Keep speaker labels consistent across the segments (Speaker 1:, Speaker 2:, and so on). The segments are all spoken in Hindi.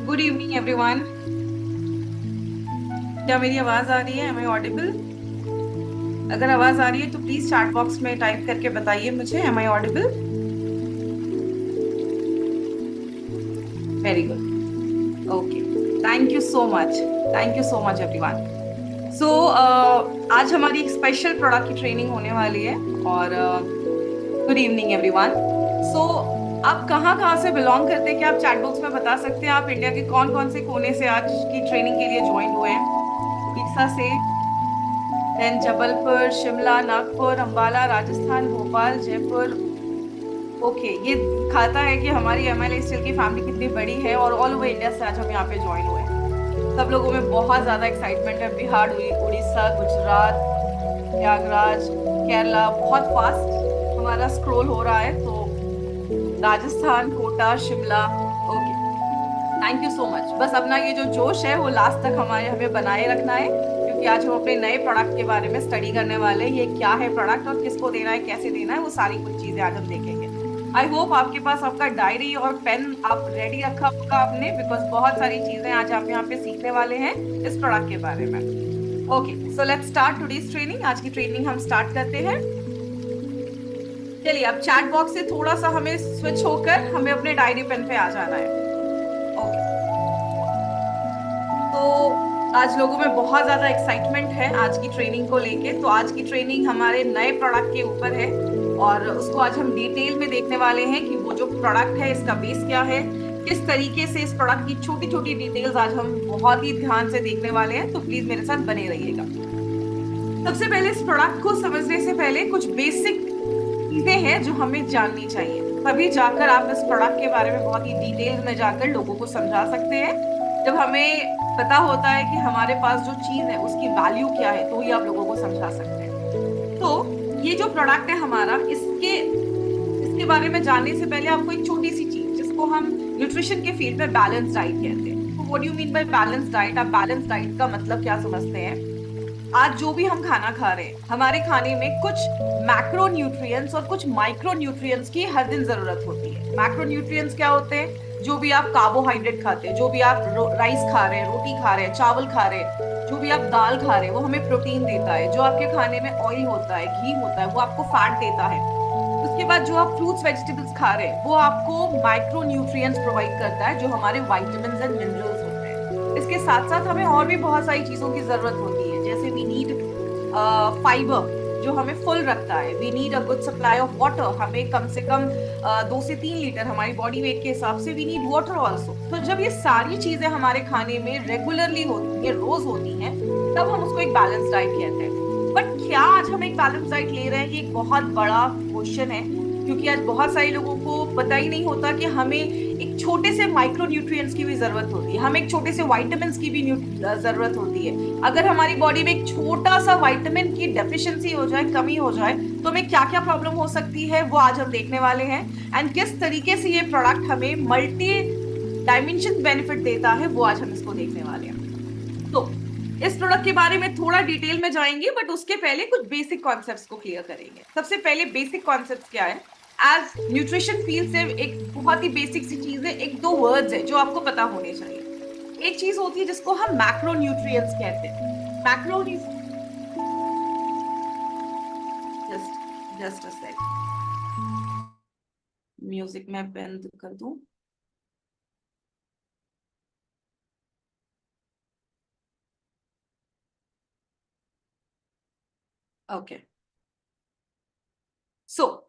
Speaker 1: Good evening everyone. क्या मेरी आवाज आ रही है? Am I audible? अगर आवाज आ रही है तो प्लीज चैट बॉक्स में टाइप करके बताइए मुझे, am I audible? Very good. Okay. Thank you so much. Thank you so much everyone. So आज हमारी एक स्पेशल प्रोडक्ट की ट्रेनिंग होने वाली है। और गुड इवनिंग एवरीवन। सो आप कहाँ कहाँ से बिलोंग करते हैं, क्या आप चैट बॉक्स में बता सकते हैं? आप इंडिया के कौन कौन से कोने से आज की ट्रेनिंग के लिए ज्वाइन हुए हैं? उड़ीसा से, देन जबलपुर, शिमला, नागपुर, अंबाला, राजस्थान, भोपाल, जयपुर। ओके, ये दिखाता है कि हमारी एमएलए स्टील की फैमिली कितनी बड़ी है और ऑल ओवर इंडिया से आज हम यहाँ पे ज्वाइन हुए हैं। सब लोगों में बहुत ज्यादा एक्साइटमेंट है। बिहार, उड़ीसा, गुजरात, प्रयागराज, केरला, बहुत फास्ट हमारा स्क्रॉल हो रहा है। तो Rajasthan, Kota, Shimla. Okay, thank you so much. बस अपना ये जो जोश है वो लास्ट तक हमारे हमें बनाए रखना है, क्योंकि आज हम अपने नए प्रोडक्ट के बारे में स्टडी करने वाले हैं। ये क्या है प्रोडक्ट और किसको देना है, कैसे देना है, वो सारी कुछ चीजें आज हम देखेंगे। आई होप आपके पास आपका डायरी और पेन आप रेडी रखा होगा आपने, बिकॉज बहुत सारी चीजें आज आप यहाँ पे सीखने वाले हैं इस प्रोडक्ट के बारे में। Okay, so let's start today's training. आज की ट्रेनिंग हम स्टार्ट करते हैं। चलिए, अब चैट बॉक्स से थोड़ा सा हमें स्विच होकर हमें अपने डायरी पेन पे आ जाना है। ओके, तो आज लोगों में बहुत ज्यादा एक्साइटमेंट है आज की ट्रेनिंग को लेके। तो आज की ट्रेनिंग हमारे नए प्रोडक्ट के ऊपर है और उसको आज हम डिटेल में देखने वाले हैं कि वो जो प्रोडक्ट है इसका बेस क्या है, किस तरीके से इस प्रोडक्ट की छोटी छोटी डिटेल्स आज हम बहुत ही ध्यान से देखने वाले हैं। तो प्लीज मेरे साथ बने रहिएगा। सबसे पहले इस प्रोडक्ट को समझने से पहले कुछ बेसिक चीजें हैं जो हमें जाननी चाहिए, तभी जाकर आप इस प्रोडक्ट के बारे में बहुत ही डिटेल में जाकर लोगों को समझा सकते हैं। जब हमें पता होता है कि हमारे पास जो चीज है उसकी वैल्यू क्या है, तो ही आप लोगों को समझा सकते हैं। तो ये जो प्रोडक्ट है हमारा, इसके इसके बारे में जानने से पहले आपको एक छोटी सी चीज, जिसको हम न्यूट्रिशन के फील्ड में बैलेंस डाइट कहते हैं। तो what do you mean by balance diet? आप बैलेंस डाइट का मतलब क्या समझते हैं? आज जो भी हम खाना खा रहे हैं, हमारे खाने में कुछ मैक्रो न्यूट्रिएंट्स और कुछ माइक्रो न्यूट्रिएंट्स की हर दिन जरूरत होती है। मैक्रो न्यूट्रिएंट्स क्या होते हैं? जो भी आप कार्बोहाइड्रेट खाते हैं, जो भी आप राइस खा रहे हैं, रोटी खा रहे हैं, चावल खा रहे हैं, जो भी आप दाल खा रहे हैं, वो हमें प्रोटीन देता है। जो आपके खाने में ऑयल होता है, घी होता है, वो आपको फैट देता है। उसके बाद जो आप फ्रूट्स वेजिटेबल्स खा रहे हैं, वो आपको माइक्रो न्यूट्रिएंट्स प्रोवाइड करता है, जो हमारे वाइटामिन एंड मिनरल्स होते हैं। इसके साथ साथ हमें और भी बहुत सारी चीजों की जरूरत होती है, जैसे वी नीड फाइबर जो हमें फुल रखता है। We need a good supply of water, हमें कम से कम 2 से 3 लीटर हमारी बॉडी वेट के हिसाब से वी नीड वाटर ऑल्सो। तो जब ये सारी चीजें हमारे खाने में रेगुलरली होती है, रोज होती हैं, तब हम उसको एक बैलेंस डाइट कहते हैं। बट क्या आज हम एक बैलेंस डाइट ले रहे हैं? ये एक बहुत बड़ा क्वेश्चन है, क्योंकि आज बहुत सारे लोगों को पता ही नहीं होता कि हमें एक छोटे से माइक्रो न्यूट्रिएंट्स की भी जरूरत होती है, हमें एक छोटे से वाइटामिन की भी जरूरत होती है। अगर हमारी बॉडी में एक छोटा सा वाइटामिन की डेफिशिएंसी हो जाए, कमी हो जाए, तो हमें क्या क्या प्रॉब्लम हो सकती है, वो आज हम देखने वाले हैं। एंड किस तरीके से ये प्रोडक्ट हमें मल्टी डायमेंशन बेनिफिट देता है, वो आज हम इसको देखने वाले हैं। तो इस प्रोडक्ट के बारे में थोड़ा डिटेल में जाएंगे, बट उसके पहले कुछ बेसिक कॉन्सेप्ट्स को क्लियर करेंगे। सबसे पहले बेसिक कॉन्सेप्ट्स क्या है? एज न्यूट्रिशन फील्ड से एक बहुत ही बेसिक सी चीज है, एक दो वर्ड्स है जो आपको पता होने चाहिए। एक चीज होती है जिसको हम मैक्रो न्यूट्रिएंट्स कहते हैं। Macro, just just a sec, music में बंद कर दूं। ओके, सो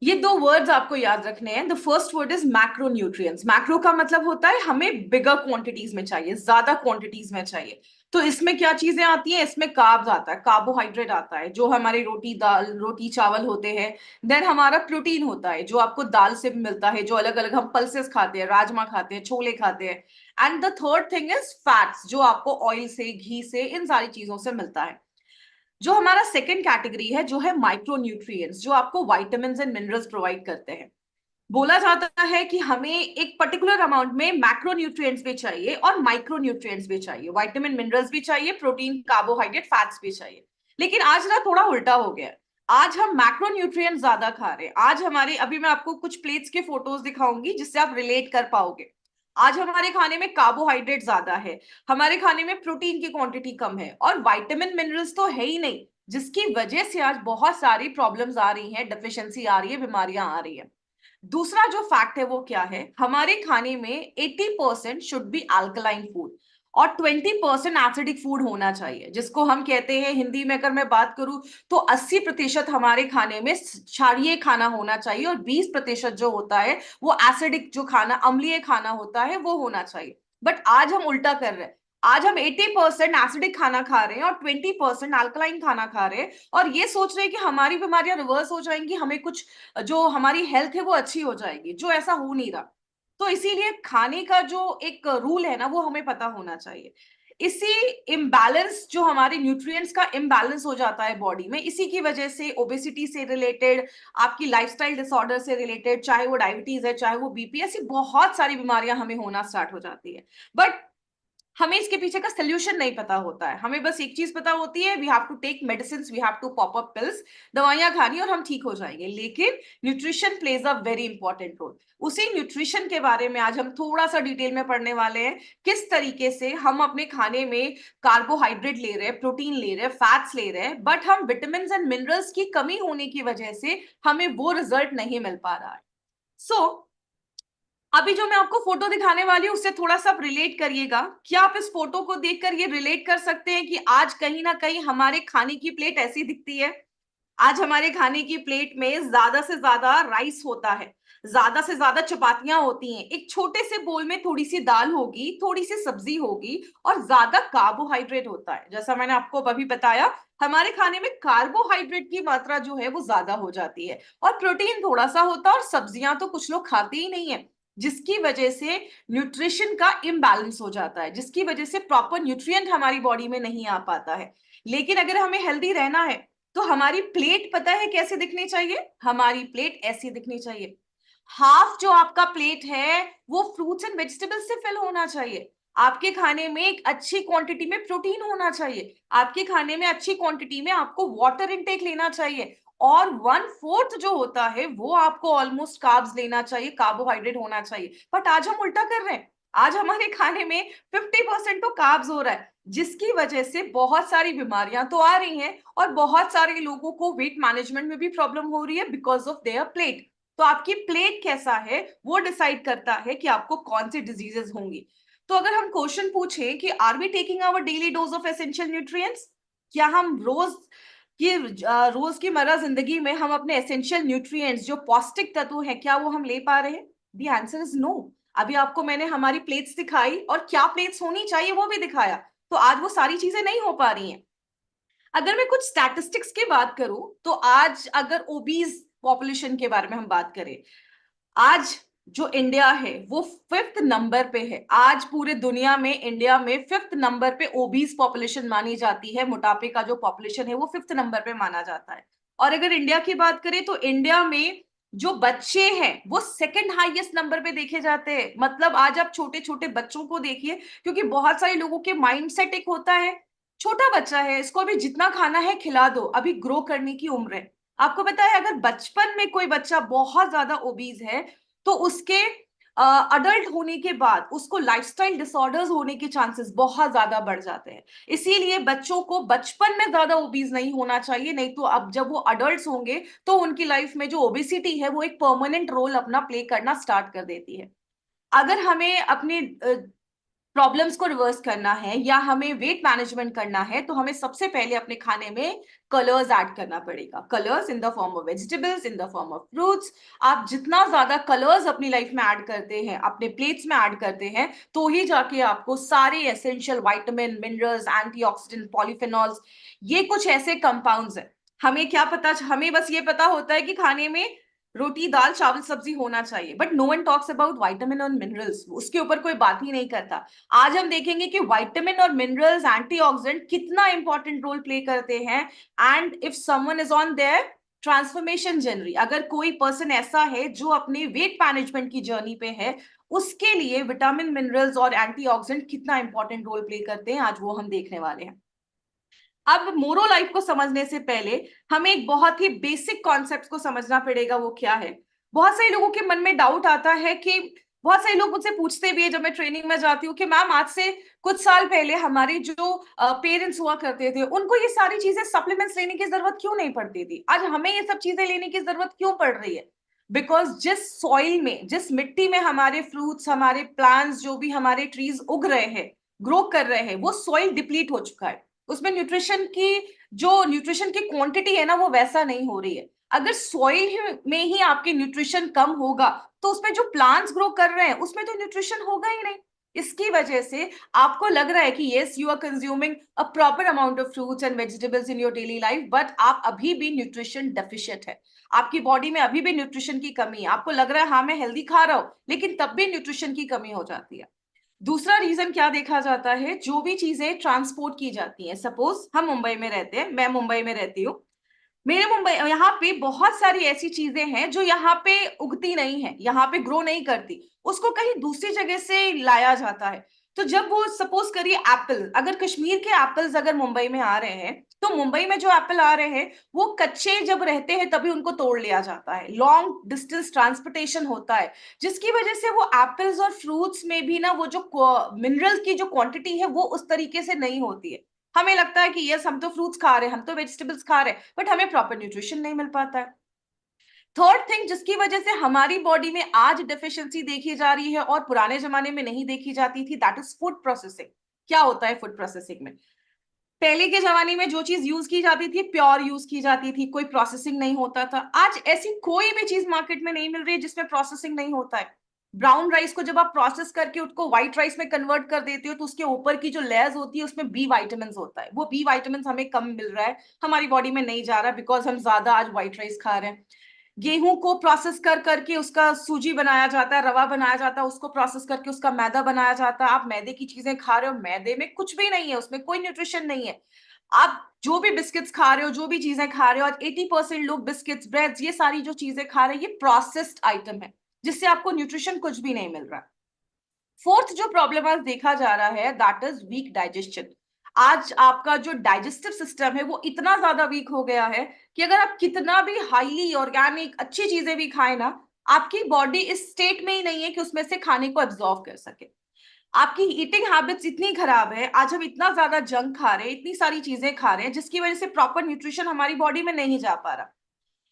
Speaker 1: ये दो वर्ड्स आपको याद रखने हैं। The first word is macro nutrients. Macro का मतलब होता है हमें बिगर क्वांटिटीज में चाहिए, ज्यादा क्वांटिटीज में चाहिए। तो इसमें क्या चीजें आती हैं? इसमें कार्ब्स आता है, कार्बोहाइड्रेट आता है, जो हमारे रोटी दाल रोटी चावल होते हैं। देन हमारा प्रोटीन होता है, जो आपको दाल से मिलता है, जो अलग अलग हम पल्सेस खाते हैं, राजमा खाते हैं, छोले खाते हैं। And the third thing is fats, जो आपको ऑयल से, घी से, इन सारी चीजों से मिलता है। जो हमारा सेकेंड कैटेगरी है, जो है माइक्रो न्यूट्रिएंट्स, जो आपको वाइटामिन एंड मिनरल्स प्रोवाइड करते हैं। बोला जाता है कि हमें एक पर्टिकुलर अमाउंट में मैक्रो न्यूट्रिएंट्स भी चाहिए और माइक्रो न्यूट्रिएंट्स भी चाहिए, विटामिन मिनरल्स भी चाहिए, प्रोटीन कार्बोहाइड्रेट फैट्स भी चाहिए। लेकिन आज ना थोड़ा उल्टा हो गया है। आज हम मैक्रो न्यूट्रिएंट्स ज्यादा खा रहे हैं। आज हमारे, अभी मैं आपको कुछ प्लेट्स के फोटोज दिखाऊंगी जिससे आप रिलेट कर पाओगे। आज हमारे खाने में कार्बोहाइड्रेट ज्यादा है, हमारे खाने में प्रोटीन की क्वांटिटी कम है, और विटामिन मिनरल्स तो है ही नहीं, जिसकी वजह से आज बहुत सारी प्रॉब्लम्स आ रही हैं, डेफिशिएंसी आ रही है, बीमारियां आ रही है। दूसरा जो फैक्ट है वो क्या है, हमारे खाने में 80% शुड बी अल्कलाइन फूड और 20% एसिडिक फूड होना चाहिए, जिसको हम कहते हैं, हिंदी में अगर मैं बात करूं तो 80% हमारे खाने में क्षारीय खाना होना चाहिए और 20% जो होता है वो एसिडिक, जो खाना अम्लीय खाना होता है वो होना चाहिए। बट आज हम उल्टा कर रहे हैं, आज हम 80% एसिडिक खाना खा रहे हैं और 20% अल्कलाइन खाना खा रहे हैं, और ये सोच रहे हैं कि हमारी बीमारियां रिवर्स हो जाएंगी, हमें कुछ जो हमारी हेल्थ है वो अच्छी हो जाएगी, जो ऐसा हो नहीं रहा। तो इसीलिए खाने का जो एक रूल है ना, वो हमें पता होना चाहिए। इसी इम्बैलेंस, जो हमारे न्यूट्रिएंट्स का इम्बैलेंस हो जाता है बॉडी में, इसी की वजह से ओबेसिटी से रिलेटेड, आपकी लाइफस्टाइल डिसऑर्डर से रिलेटेड, चाहे वो डायबिटीज है, चाहे वो बीपी, ऐसी बहुत सारी बीमारियां हमें होना स्टार्ट हो जाती है। बट हमें इसके पीछे का सोल्यूशन नहीं पता होता है, हमें बस एक चीज पता होती है, we have to take medicine, we have to pop up pills, दवाइयां खानी और हम ठीक हो जाएंगे। लेकिन nutrition plays a very important role. उसी न्यूट्रिशन के बारे में आज हम थोड़ा सा डिटेल में पढ़ने वाले हैं, किस तरीके से हम अपने खाने में कार्बोहाइड्रेट ले रहे हैं, प्रोटीन ले रहे हैं, फैट्स ले रहे हैं, बट हम विटामिन एंड मिनरल्स की कमी होने की वजह से हमें वो रिजल्ट नहीं मिल पा रहा है। सो अभी जो मैं आपको फोटो दिखाने वाली हूँ उससे थोड़ा सा आप रिलेट करिएगा। क्या आप इस फोटो को देखकर ये रिलेट कर सकते हैं कि आज कहीं ना कहीं हमारे खाने की प्लेट ऐसी दिखती है? आज हमारे खाने की प्लेट में ज्यादा से ज्यादा राइस होता है, ज्यादा से ज्यादा चपातियां होती हैं, एक छोटे से बोल में थोड़ी सी दाल होगी, थोड़ी सी सब्जी होगी, और ज्यादा कार्बोहाइड्रेट होता है। जैसा मैंने आपको अभी बताया, हमारे खाने में कार्बोहाइड्रेट की मात्रा जो है वो ज्यादा हो जाती है, और प्रोटीन थोड़ा सा होता है, और सब्जियां तो कुछ लोग खाते ही नहीं है, जिसकी वजह से न्यूट्रिशन का इम्बैलेंस हो जाता है, जिसकी वजह से प्रॉपर न्यूट्रिएंट हमारी बॉडी में नहीं आ पाता है। लेकिन अगर हमें हेल्दी रहना है तो हमारी प्लेट पता है कैसे दिखनी चाहिए? हमारी प्लेट ऐसी दिखनी चाहिए। हाफ जो आपका प्लेट है वो फ्रूट्स एंड वेजिटेबल्स से फिल होना चाहिए। आपके खाने में एक अच्छी क्वांटिटी में प्रोटीन होना चाहिए, आपके खाने में अच्छी क्वांटिटी में आपको वाटर इनटेक लेना चाहिए, और 1/4 जो होता है वो आपको ऑलमोस्ट कार्ब्स लेना चाहिए, कार्बोहाइड्रेट होना चाहिए। बट आज हम उल्टा कर रहे हैं, आज हमारे खाने में 50% तो कार्ब्स हो रहा है, जिसकी वजह से बहुत सारी बीमारियां तो आ रही हैं, और बहुत सारे लोगों को वेट मैनेजमेंट में भी प्रॉब्लम हो रही है बिकॉज ऑफ देयर प्लेट। तो आपकी प्लेट कैसा है वो डिसाइड करता है कि आपको कौन सी डिजीजेस होंगी। तो अगर हम क्वेश्चन पूछें कि are we taking our daily dose of essential nutrients, क्या हम रोज की मर्रा जिंदगी में हम अपने एसेंशियल न्यूट्रिएंट्स, जो पौष्टिक तत्व हैं, क्या वो हम ले पा रहे हैं? The answer is no. अभी आपको मैंने हमारी प्लेट्स दिखाई और क्या प्लेट्स होनी चाहिए वो भी दिखाया, तो आज वो सारी चीजें नहीं हो पा रही हैं। अगर मैं कुछ स्टैटिस्टिक्स की बात करूं तो आज अगर ओबीज पॉपुलेशन के बारे में हम बात करें, आज जो इंडिया है वो 5th नंबर पे है। आज पूरे दुनिया में इंडिया में 5th नंबर पे ओबीज पॉपुलेशन मानी जाती है, मोटापे का जो पॉपुलेशन है वो 5th नंबर पे माना जाता है। और अगर इंडिया की बात करें तो इंडिया में जो बच्चे हैं वो सेकंड हाईएस्ट नंबर पे देखे जाते हैं। मतलब आज आप छोटे छोटे बच्चों को देखिए, क्योंकि बहुत सारे लोगों के माइंडसेट एक होता है, छोटा बच्चा है, इसको अभी जितना खाना है खिला दो, अभी ग्रो करने की उम्र है। आपको पता है अगर बचपन में कोई बच्चा बहुत ज्यादा ओबीज है तो उसके अडल्ट होने के बाद उसको लाइफस्टाइल डिसऑर्डर्स होने के चांसेस बहुत ज्यादा बढ़ जाते हैं। इसीलिए बच्चों को बचपन में ज्यादा ओबीज नहीं होना चाहिए, नहीं तो अब जब वो अडल्ट्स होंगे तो उनकी लाइफ में जो ओबेसिटी है वो एक परमानेंट रोल अपना प्ले करना स्टार्ट कर देती है। अगर हमें अपने प्रॉब्लम्स को रिवर्स करना है या हमें वेट मैनेजमेंट करना है तो हमें सबसे पहले अपने खाने में कलर्स ऐड करना पड़ेगा। Colours in the form of vegetables, in the form of fruits. आप जितना ज्यादा कलर्स अपनी लाइफ में ऐड करते हैं, अपने प्लेट्स में ऐड करते हैं, तो ही जाके आपको सारे essential vitamin, minerals, antioxidant, polyphenols, ये कुछ ऐसे कंपाउंड्स हैं। हमें क्या पता, हमें बस ये पता होता है कि खाने में रोटी, दाल, चावल, सब्जी होना चाहिए, but no one talks about vitamin और मिनरल्स, उसके ऊपर कोई बात ही नहीं करता। आज हम देखेंगे कि विटामिन और मिनरल्स, एंटीऑक्सीडेंट कितना इंपॉर्टेंट रोल प्ले करते हैं। And if someone is on their transformation journey, अगर कोई पर्सन ऐसा है जो अपने वेट मैनेजमेंट की जर्नी पे है, उसके लिए विटामिन, मिनरल्स और एंटीऑक्सीडेंट कितना इंपॉर्टेंट रोल प्ले करते हैं, आज वो हम देखने वाले हैं। अब मोरो लाइफ को समझने से पहले हमें एक बहुत ही बेसिक कॉन्सेप्ट को समझना पड़ेगा। वो क्या है? बहुत सारे लोगों के मन में डाउट आता है कि बहुत सारे लोग मुझसे पूछते भी है जब मैं ट्रेनिंग में जाती हूँ कि मैम आज से कुछ साल पहले हमारे जो पेरेंट्स हुआ करते थे उनको ये सारी चीजें सप्लीमेंट्स लेने की जरूरत क्यों नहीं पड़ती थी, आज हमें ये सब चीजें लेने की जरूरत क्यों पड़ रही है? बिकॉज जिस सॉइल में, जिस मिट्टी में हमारे फ्रूट्स, हमारे प्लांट्स, जो भी हमारे ट्रीज उग रहे हैं, ग्रो कर रहे हैं, वो सॉइल डिप्लीट हो चुका है। उसमें न्यूट्रिशन की क्वांटिटी है ना, वो वैसा नहीं हो रही है। अगर सॉइल में ही आपके न्यूट्रिशन कम होगा तो उसमें जो प्लांट्स ग्रो कर रहे हैं उसमें तो न्यूट्रिशन होगा ही नहीं। इसकी वजह से आपको लग रहा है कि yes you are consuming a proper amount of fruits and vegetables in your daily life, but आप अभी भी न्यूट्रिशन डेफिशिएंट है। आपकी बॉडी में अभी भी न्यूट्रिशन की कमी है। आपको लग रहा है हाँ मैं हेल्दी खा रहा हूं, लेकिन तब भी न्यूट्रिशन की कमी हो जाती है। दूसरा रीजन क्या देखा जाता है, जो भी चीजें ट्रांसपोर्ट की जाती हैं, सपोज हम मुंबई में रहते हैं, मैं मुंबई में रहती हूँ, मेरे मुंबई यहाँ पे बहुत सारी ऐसी चीजें हैं जो यहाँ पे उगती नहीं है, यहाँ पे ग्रो नहीं करती, उसको कहीं दूसरी जगह से लाया जाता है। तो जब वो सपोज करिए एप्पल, अगर कश्मीर के एप्पल्स अगर मुंबई में आ रहे हैं, तो मुंबई में जो एप्पल आ रहे हैं वो कच्चे जब रहते हैं तभी उनको तोड़ लिया जाता है, लॉन्ग डिस्टेंस ट्रांसपोर्टेशन होता है, जिसकी वजह से वो एप्पल्स और फ्रूट्स में भी ना वो जो मिनरल्स की जो क्वांटिटी है वो उस तरीके से नहीं होती है। हमें लगता है कि यस हम तो फ्रूट्स खा रहे हैं, हम तो वेजिटेबल्स खा रहे हैं, बट हमें प्रॉपर न्यूट्रिशन नहीं मिल पाता है। थर्ड थिंग जिसकी वजह से हमारी बॉडी में आज डेफिशिएंसी देखी जा रही है और पुराने जमाने में नहीं देखी जाती थी, दैट इज फूड प्रोसेसिंग। क्या होता है फूड प्रोसेसिंग में? पहले के जमाने में जो चीज यूज की जाती थी प्योर यूज की जाती थी, कोई प्रोसेसिंग नहीं होता था। आज ऐसी कोई भी चीज मार्केट में नहीं मिल रही है जिसमें प्रोसेसिंग नहीं होता है। ब्राउन राइस को जब आप प्रोसेस करके उसको व्हाइट राइस में कन्वर्ट कर देते हो तो उसके ऊपर की जो लेयर्स होती है उसमें बी वाइटामिन होता है, वो बी वाइटामिन हमें कम मिल रहा है, हमारी बॉडी में नहीं जा रहा बिकॉज हम ज्यादा आज व्हाइट राइस खा रहे हैं। गेहूं को प्रोसेस कर करके उसका सूजी बनाया जाता है, रवा बनाया जाता है, उसको प्रोसेस करके उसका मैदा बनाया जाता है। आप मैदे की चीजें खा रहे हो, मैदे में कुछ भी नहीं है, उसमें कोई न्यूट्रिशन नहीं है। आप जो भी बिस्किट्स खा रहे हो, जो भी चीजें खा रहे हो, आज 80% लोग बिस्किट्स, ब्रेड्स, ये सारी जो चीजें खा रहे हैं ये प्रोसेस्ड आइटम है, जिससे आपको न्यूट्रिशन कुछ भी नहीं मिल रहा। फोर्थ जो प्रॉब्लम आज देखा जा रहा है दैट इज वीक डाइजेशन। आज आपका जो डाइजेस्टिव सिस्टम है वो इतना ज्यादा वीक हो गया है कि अगर आप कितना भी हाईली ऑर्गेनिक अच्छी चीजें भी खाएं ना, आपकी बॉडी इस स्टेट में ही नहीं है कि उसमें से खाने को एब्जॉर्व कर सके। आपकी ईटिंग हैबिट्स इतनी खराब है, आज हम इतना ज्यादा जंक खा रहे हैं, इतनी सारी चीजें खा रहे हैं जिसकी वजह से प्रॉपर न्यूट्रिशन हमारी बॉडी में नहीं जा पा रहा।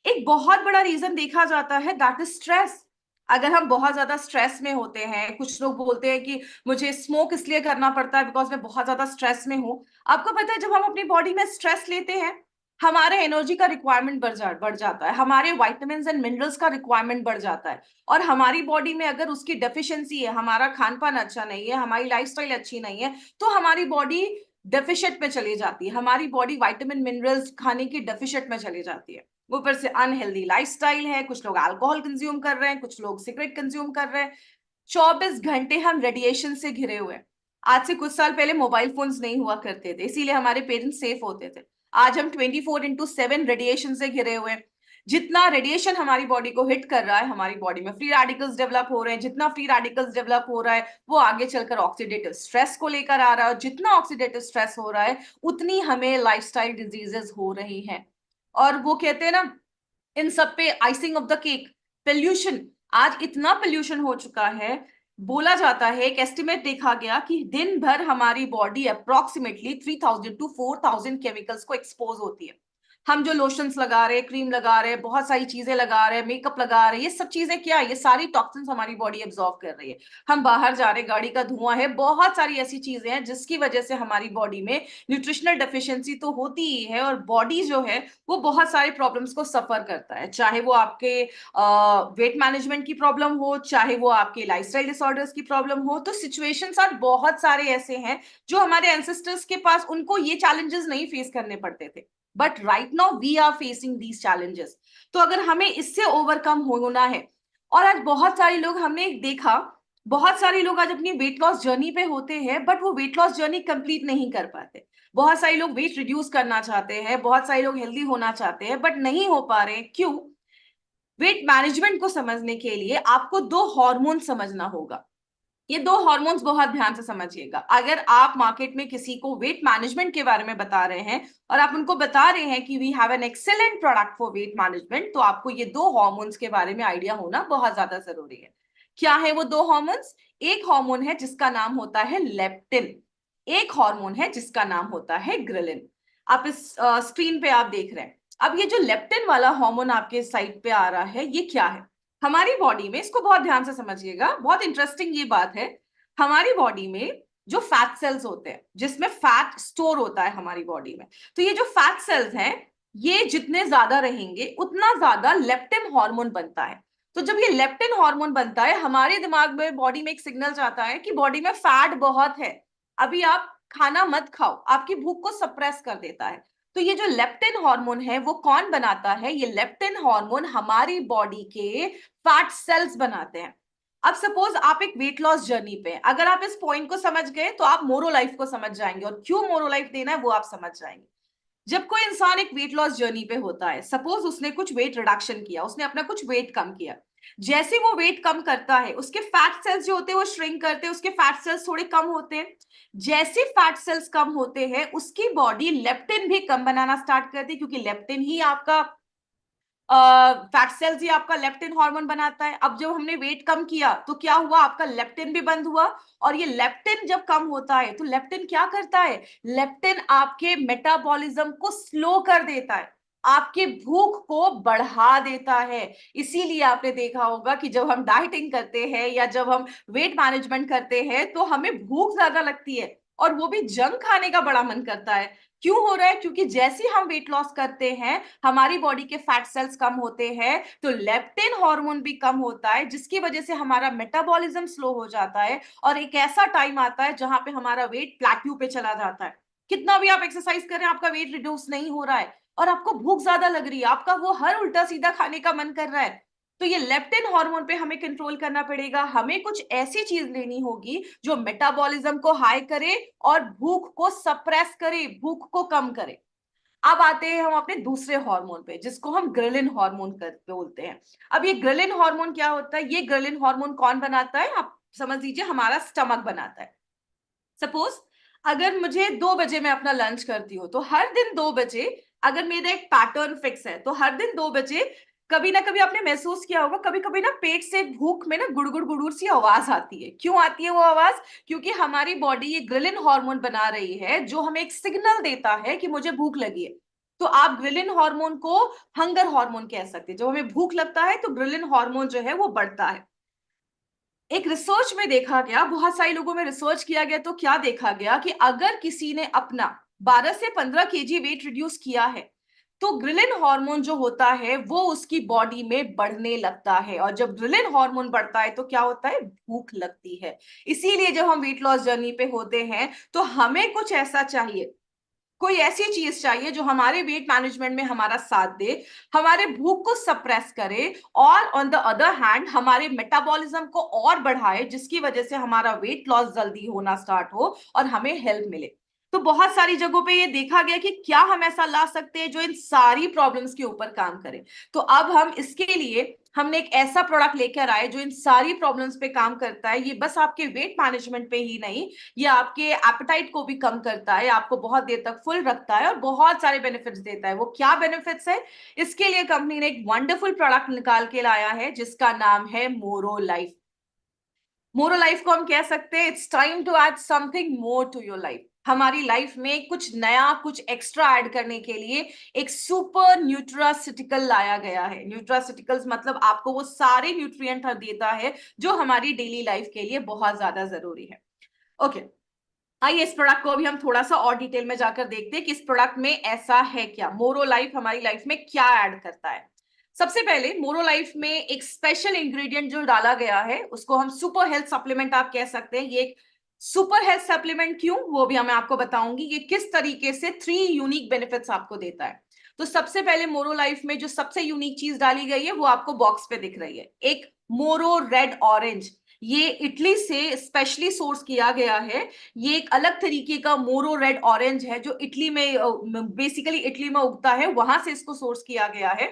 Speaker 1: एक बहुत बड़ा रीजन देखा जाता है दैट इज स्ट्रेस। अगर हम बहुत ज्यादा स्ट्रेस में होते हैं, कुछ लोग बोलते हैं कि मुझे स्मोक इसलिए करना पड़ता है बिकॉज मैं बहुत ज्यादा स्ट्रेस में हूं। आपको पता है जब हम अपनी बॉडी में स्ट्रेस लेते हैं हमारे एनर्जी का रिक्वायरमेंट बढ़ जाता है, हमारे वाइटामिन एंड मिनरल्स का रिक्वायरमेंट बढ़ जाता है। और हमारी बॉडी में अगर उसकी डेफिशिएंसी है, हमारा खान पान अच्छा नहीं है, हमारी लाइफस्टाइल अच्छी नहीं है, तो हमारी बॉडी डेफिशिएंट में चली जाती है, हमारी बॉडी वाइटामिन मिनरल्स खाने की डेफिशिएंट में चली जाती है। ऊपर से अनहेल्दी लाइफस्टाइल है, कुछ लोग अल्कोहल कंज्यूम कर रहे हैं, कुछ लोग सिगरेट कंज्यूम कर रहे हैं। 24 घंटे हम रेडिएशन से घिरे हुए हैं। आज से कुछ साल पहले मोबाइल फोन्स नहीं हुआ करते थे, इसीलिए हमारे पेरेंट्स सेफ होते थे। आज हम 24/7 रेडिएशन से घिरे हुए हैं। जितना रेडिएशन हमारी बॉडी को हिट कर रहा है, हमारी बॉडी में फ्री रेडिकल्स डेवलप हो रहे हैं, जितना फ्री रेडिकल्स डेवलप हो रहा है वो आगे चलकर ऑक्सीडेटिव स्ट्रेस को लेकर आ रहा है, और जितना ऑक्सीडेटिव स्ट्रेस हो रहा है उतनी हमें लाइफस्टाइल डिजीजेस हो रही हैं। और वो कहते हैं ना, इन सब पे icing of the cake, pollution. आज इतना पोल्यूशन हो चुका है, बोला जाता है, एक एस्टिमेट देखा गया कि दिन भर हमारी बॉडी अप्रोक्सीमेटली 3,000 to 4,000 केमिकल्स को एक्सपोज होती है। हम जो लोशंस लगा रहे हैं, क्रीम लगा रहे हैं, बहुत सारी चीजें लगा रहे हैं, मेकअप लगा रहे हैं, ये सब चीजें क्या है, ये सारी टॉक्सिन्स हमारी बॉडी एब्जॉर्व कर रही है। हम बाहर जा रहे हैं, गाड़ी का धुआं है, बहुत सारी ऐसी चीजें हैं जिसकी वजह से हमारी बॉडी में न्यूट्रिशनल डेफिशिएंसी तो होती ही है, और बॉडी जो है वो बहुत सारे प्रॉब्लम्स को सफर करता है, चाहे वो आपके वेट मैनेजमेंट की प्रॉब्लम हो, चाहे वो आपके लाइफस्टाइल डिसऑर्डर्स की प्रॉब्लम हो। तो सिचुएशंस आज बहुत सारे ऐसे हैं जो हमारे एंसेस्टर्स के पास उनको ये चैलेंजेस नहीं फेस करने पड़ते थे, but right now we are facing these challenges. तो अगर हमें इससे ओवरकम होना है, और आज बहुत सारे लोग, हमने देखा बहुत सारे लोग आज अपनी वेट लॉस जर्नी पे होते हैं बट वो वेट लॉस जर्नी कंप्लीट नहीं कर पाते। बहुत सारे लोग वेट रिड्यूस करना चाहते हैं, बहुत सारे लोग हेल्दी होना चाहते हैं बट नहीं हो पा रहे हैं। क्यों? वेट मैनेजमेंट को समझने के लिए आपको दो हार्मोन समझना होगा। ये दो हार्मोन्स बहुत ध्यान से समझिएगा। अगर आप मार्केट में किसी को वेट मैनेजमेंट के बारे में बता रहे हैं और आप उनको बता रहे हैं कि we have an excellent product for weight management, तो आपको ये दो हार्मोन्स के बारे में आइडिया होना बहुत ज्यादा जरूरी है। क्या है वो 2 हार्मोन्स? एक हार्मोन है जिसका नाम होता है लेप्टिन, एक हार्मोन है जिसका नाम होता है ग्रेलिन। आप इस स्क्रीन पे आप देख रहे हैं। अब ये जो लेप्टिन वाला हार्मोन आपके साइड पे आ रहा है, ये क्या है? हमारी बॉडी में, इसको बहुत ध्यान से समझिएगा, बहुत इंटरेस्टिंग ये बात है, हमारी बॉडी में जो फैट सेल्स होते हैं, जिसमें फैट स्टोर होता है हमारी बॉडी में, तो ये जो फैट सेल्स हैं, ये जितने ज्यादा रहेंगे उतना ज्यादा लेप्टिन हार्मोन बनता है। तो जब ये लेप्टिन हार्मोन बनता है, हमारे दिमाग में, बॉडी में एक सिग्नल जाता है कि बॉडी में फैट बहुत है, अभी आप खाना मत खाओ, आपकी भूख को सप्रेस कर देता है। तो ये जो लेप्टिन हार्मोन है वो कौन बनाता है? ये लेप्टिन हार्मोन हमारी बॉडी के फैट सेल्स बनाते हैं। अब सपोज आप एक वेट लॉस जर्नी पे हैं, अगर आप इस पॉइंट को समझ गए तो आप मोरो लाइफ को समझ जाएंगे, और क्यों मोरो लाइफ देना है वो आप समझ जाएंगे। जब कोई इंसान एक वेट लॉस जर्नी पे होता है, सपोज उसने कुछ वेट रिडक्शन किया, उसने अपना कुछ वेट कम किया, जैसे वो वेट कम करता है उसके फैट सेल्स जो होते हैं वो श्रिंक करते हैं, उसके फैट सेल्स थोड़े कम होते हैं। जैसे फैट सेल्स कम होते हैं उसकी बॉडी लेप्टिन भी कम बनाना स्टार्ट करती है, क्योंकि लेप्टिन ही आपका फैट सेल्स ही आपका लेप्टिन हार्मोन बनाता है। अब जब हमने वेट कम किया तो क्या हुआ? आपका लेप्टिन भी बंद हुआ, और ये लेप्टिन जब कम होता है तो लेप्टिन क्या करता है? लेप्टिन आपके मेटाबॉलिज्म को स्लो कर देता है, आपके भूख को बढ़ा देता है। इसीलिए आपने देखा होगा कि जब हम डाइटिंग करते हैं या जब हम वेट मैनेजमेंट करते हैं तो हमें भूख ज्यादा लगती है, और वो भी जंक खाने का बड़ा मन करता है। क्यों हो रहा है? क्योंकि जैसे हम वेट लॉस करते हैं, हमारी बॉडी के फैट सेल्स कम होते हैं, तो लेप्टिन हार्मोन भी कम होता है, जिसकी वजह से हमारा मेटाबॉलिज्म स्लो हो जाता है, और एक ऐसा टाइम आता है जहां पे हमारा वेट प्लेट्यू पे चला जाता है। कितना भी आप एक्सरसाइज करें, आपका वेट रिड्यूस नहीं हो रहा है, और आपको भूख ज्यादा लग रही है, आपका वो हर उल्टा सीधा खाने का मन कर रहा है। तो ये लेप्टिन हार्मोन पे हमें कंट्रोल करना पड़ेगा, हमें कुछ ऐसी चीज लेनी होगी जो मेटाबॉलिज्म को हाई करे और भूख को सप्रेस करे, भूख को कम करे। अब आते हैं हम अपने दूसरे हार्मोन पे, जिसको हम ग्रेलिन हार्मोन बोलते हैं। अब ये ग्रेलिन हार्मोन क्या होता है? ये ग्रेलिन हार्मोन कौन बनाता है? आप समझ लीजिए हमारा स्टमक बनाता है। सपोज अगर मुझे 2 बजे मैं अपना लंच करती हूँ, तो हर दिन 2 बजे, अगर मेरा एक पैटर्न फिक्स है, तो हर दिन 2 बजे कभी ना कभी आपने महसूस किया होगा, कभी कभी ना पेट से भूख में ना गुड़गुड़ गुड़गुड़ सी आवाज आती है। क्यों आती है वो आवाज? क्योंकि हमारी बॉडी ये ग्रिलिन हार्मोन बना रही है, जो हमें एक सिग्नल देता है कि मुझे भूख लगी है। तो आप ग्रिलिन हार्मोन को हंगर हार्मोन कह सकते हैं। जब हमें भूख लगता है तो ग्रिलिन हार्मोन जो है वो बढ़ता है। एक रिसर्च में देखा गया, बहुत सारे लोगों में रिसर्च किया गया, तो क्या देखा गया कि अगर किसी ने अपना 12 से 15 केजी वेट रिड्यूस किया है, तो ग्रिलिन हार्मोन जो होता है वो उसकी बॉडी में बढ़ने लगता है, और जब ग्रिलिन हार्मोन बढ़ता है तो क्या होता है? भूख लगती है। इसीलिए जब हम वेट लॉस जर्नी पे होते हैं तो हमें कुछ ऐसा चाहिए, कोई ऐसी चीज चाहिए जो हमारे वेट मैनेजमेंट में हमारा साथ दे, हमारे भूख को सप्रेस करे, और ऑन द अदर हैंड हमारे मेटाबॉलिज्म को और बढ़ाए, जिसकी वजह से हमारा वेट लॉस जल्दी होना स्टार्ट हो और हमें हेल्प मिले। तो बहुत सारी जगहों पे ये देखा गया कि क्या हम ऐसा ला सकते हैं जो इन सारी प्रॉब्लम्स के ऊपर काम करे। तो अब हम इसके लिए हमने एक ऐसा प्रोडक्ट लेकर आए जो इन सारी प्रॉब्लम्स पे काम करता है। ये बस आपके वेट मैनेजमेंट पे ही नहीं, ये आपके एपेटाइट को भी कम करता है, आपको बहुत देर तक फुल रखता है और बहुत सारे बेनिफिट्स देता है। वो क्या बेनिफिट्स है? इसके लिए कंपनी ने एक वंडरफुल प्रोडक्ट निकाल के लाया है जिसका नाम है मोरो लाइफ। मोरो लाइफ को हम कह सकते हैं it's time to add something more to your life. हमारी लाइफ में कुछ नया, कुछ एक्स्ट्रा ऐड करने के लिए एक सुपर न्यूट्रासिटिकल लाया गया है। न्यूट्रासिटिकल्स मतलब आपको वो सारे न्यूट्रिएंट देता है जो हमारी डेली लाइफ के लिए बहुत ज्यादा जरूरी है। ओके, आइए इस प्रोडक्ट को अभी हम थोड़ा सा और डिटेल में जाकर देखते हैं कि इस प्रोडक्ट में ऐसा है क्या, मोरो लाइफ हमारी लाइफ में क्या ऐड करता है। सबसे पहले मोरो लाइफ में एक स्पेशल इंग्रेडिएंट जो डाला गया है उसको हम सुपर हेल्थ सप्लीमेंट आप कह सकते हैं। ये एक सुपर हेल्थ सप्लीमेंट क्यों, वो भी मैं आपको बताऊंगी। ये किस तरीके से 3 यूनिक बेनिफिट्स आपको देता है। तो सबसे पहले मोरो लाइफ में जो सबसे यूनिक चीज डाली गई है वो आपको बॉक्स पे दिख रही है, एक मोरो रेड ऑरेंज। ये इटली से स्पेशली सोर्स किया गया है। ये एक अलग तरीके का मोरो रेड ऑरेंज है जो इटली में, बेसिकली इटली में उगता है, वहां से इसको सोर्स किया गया है।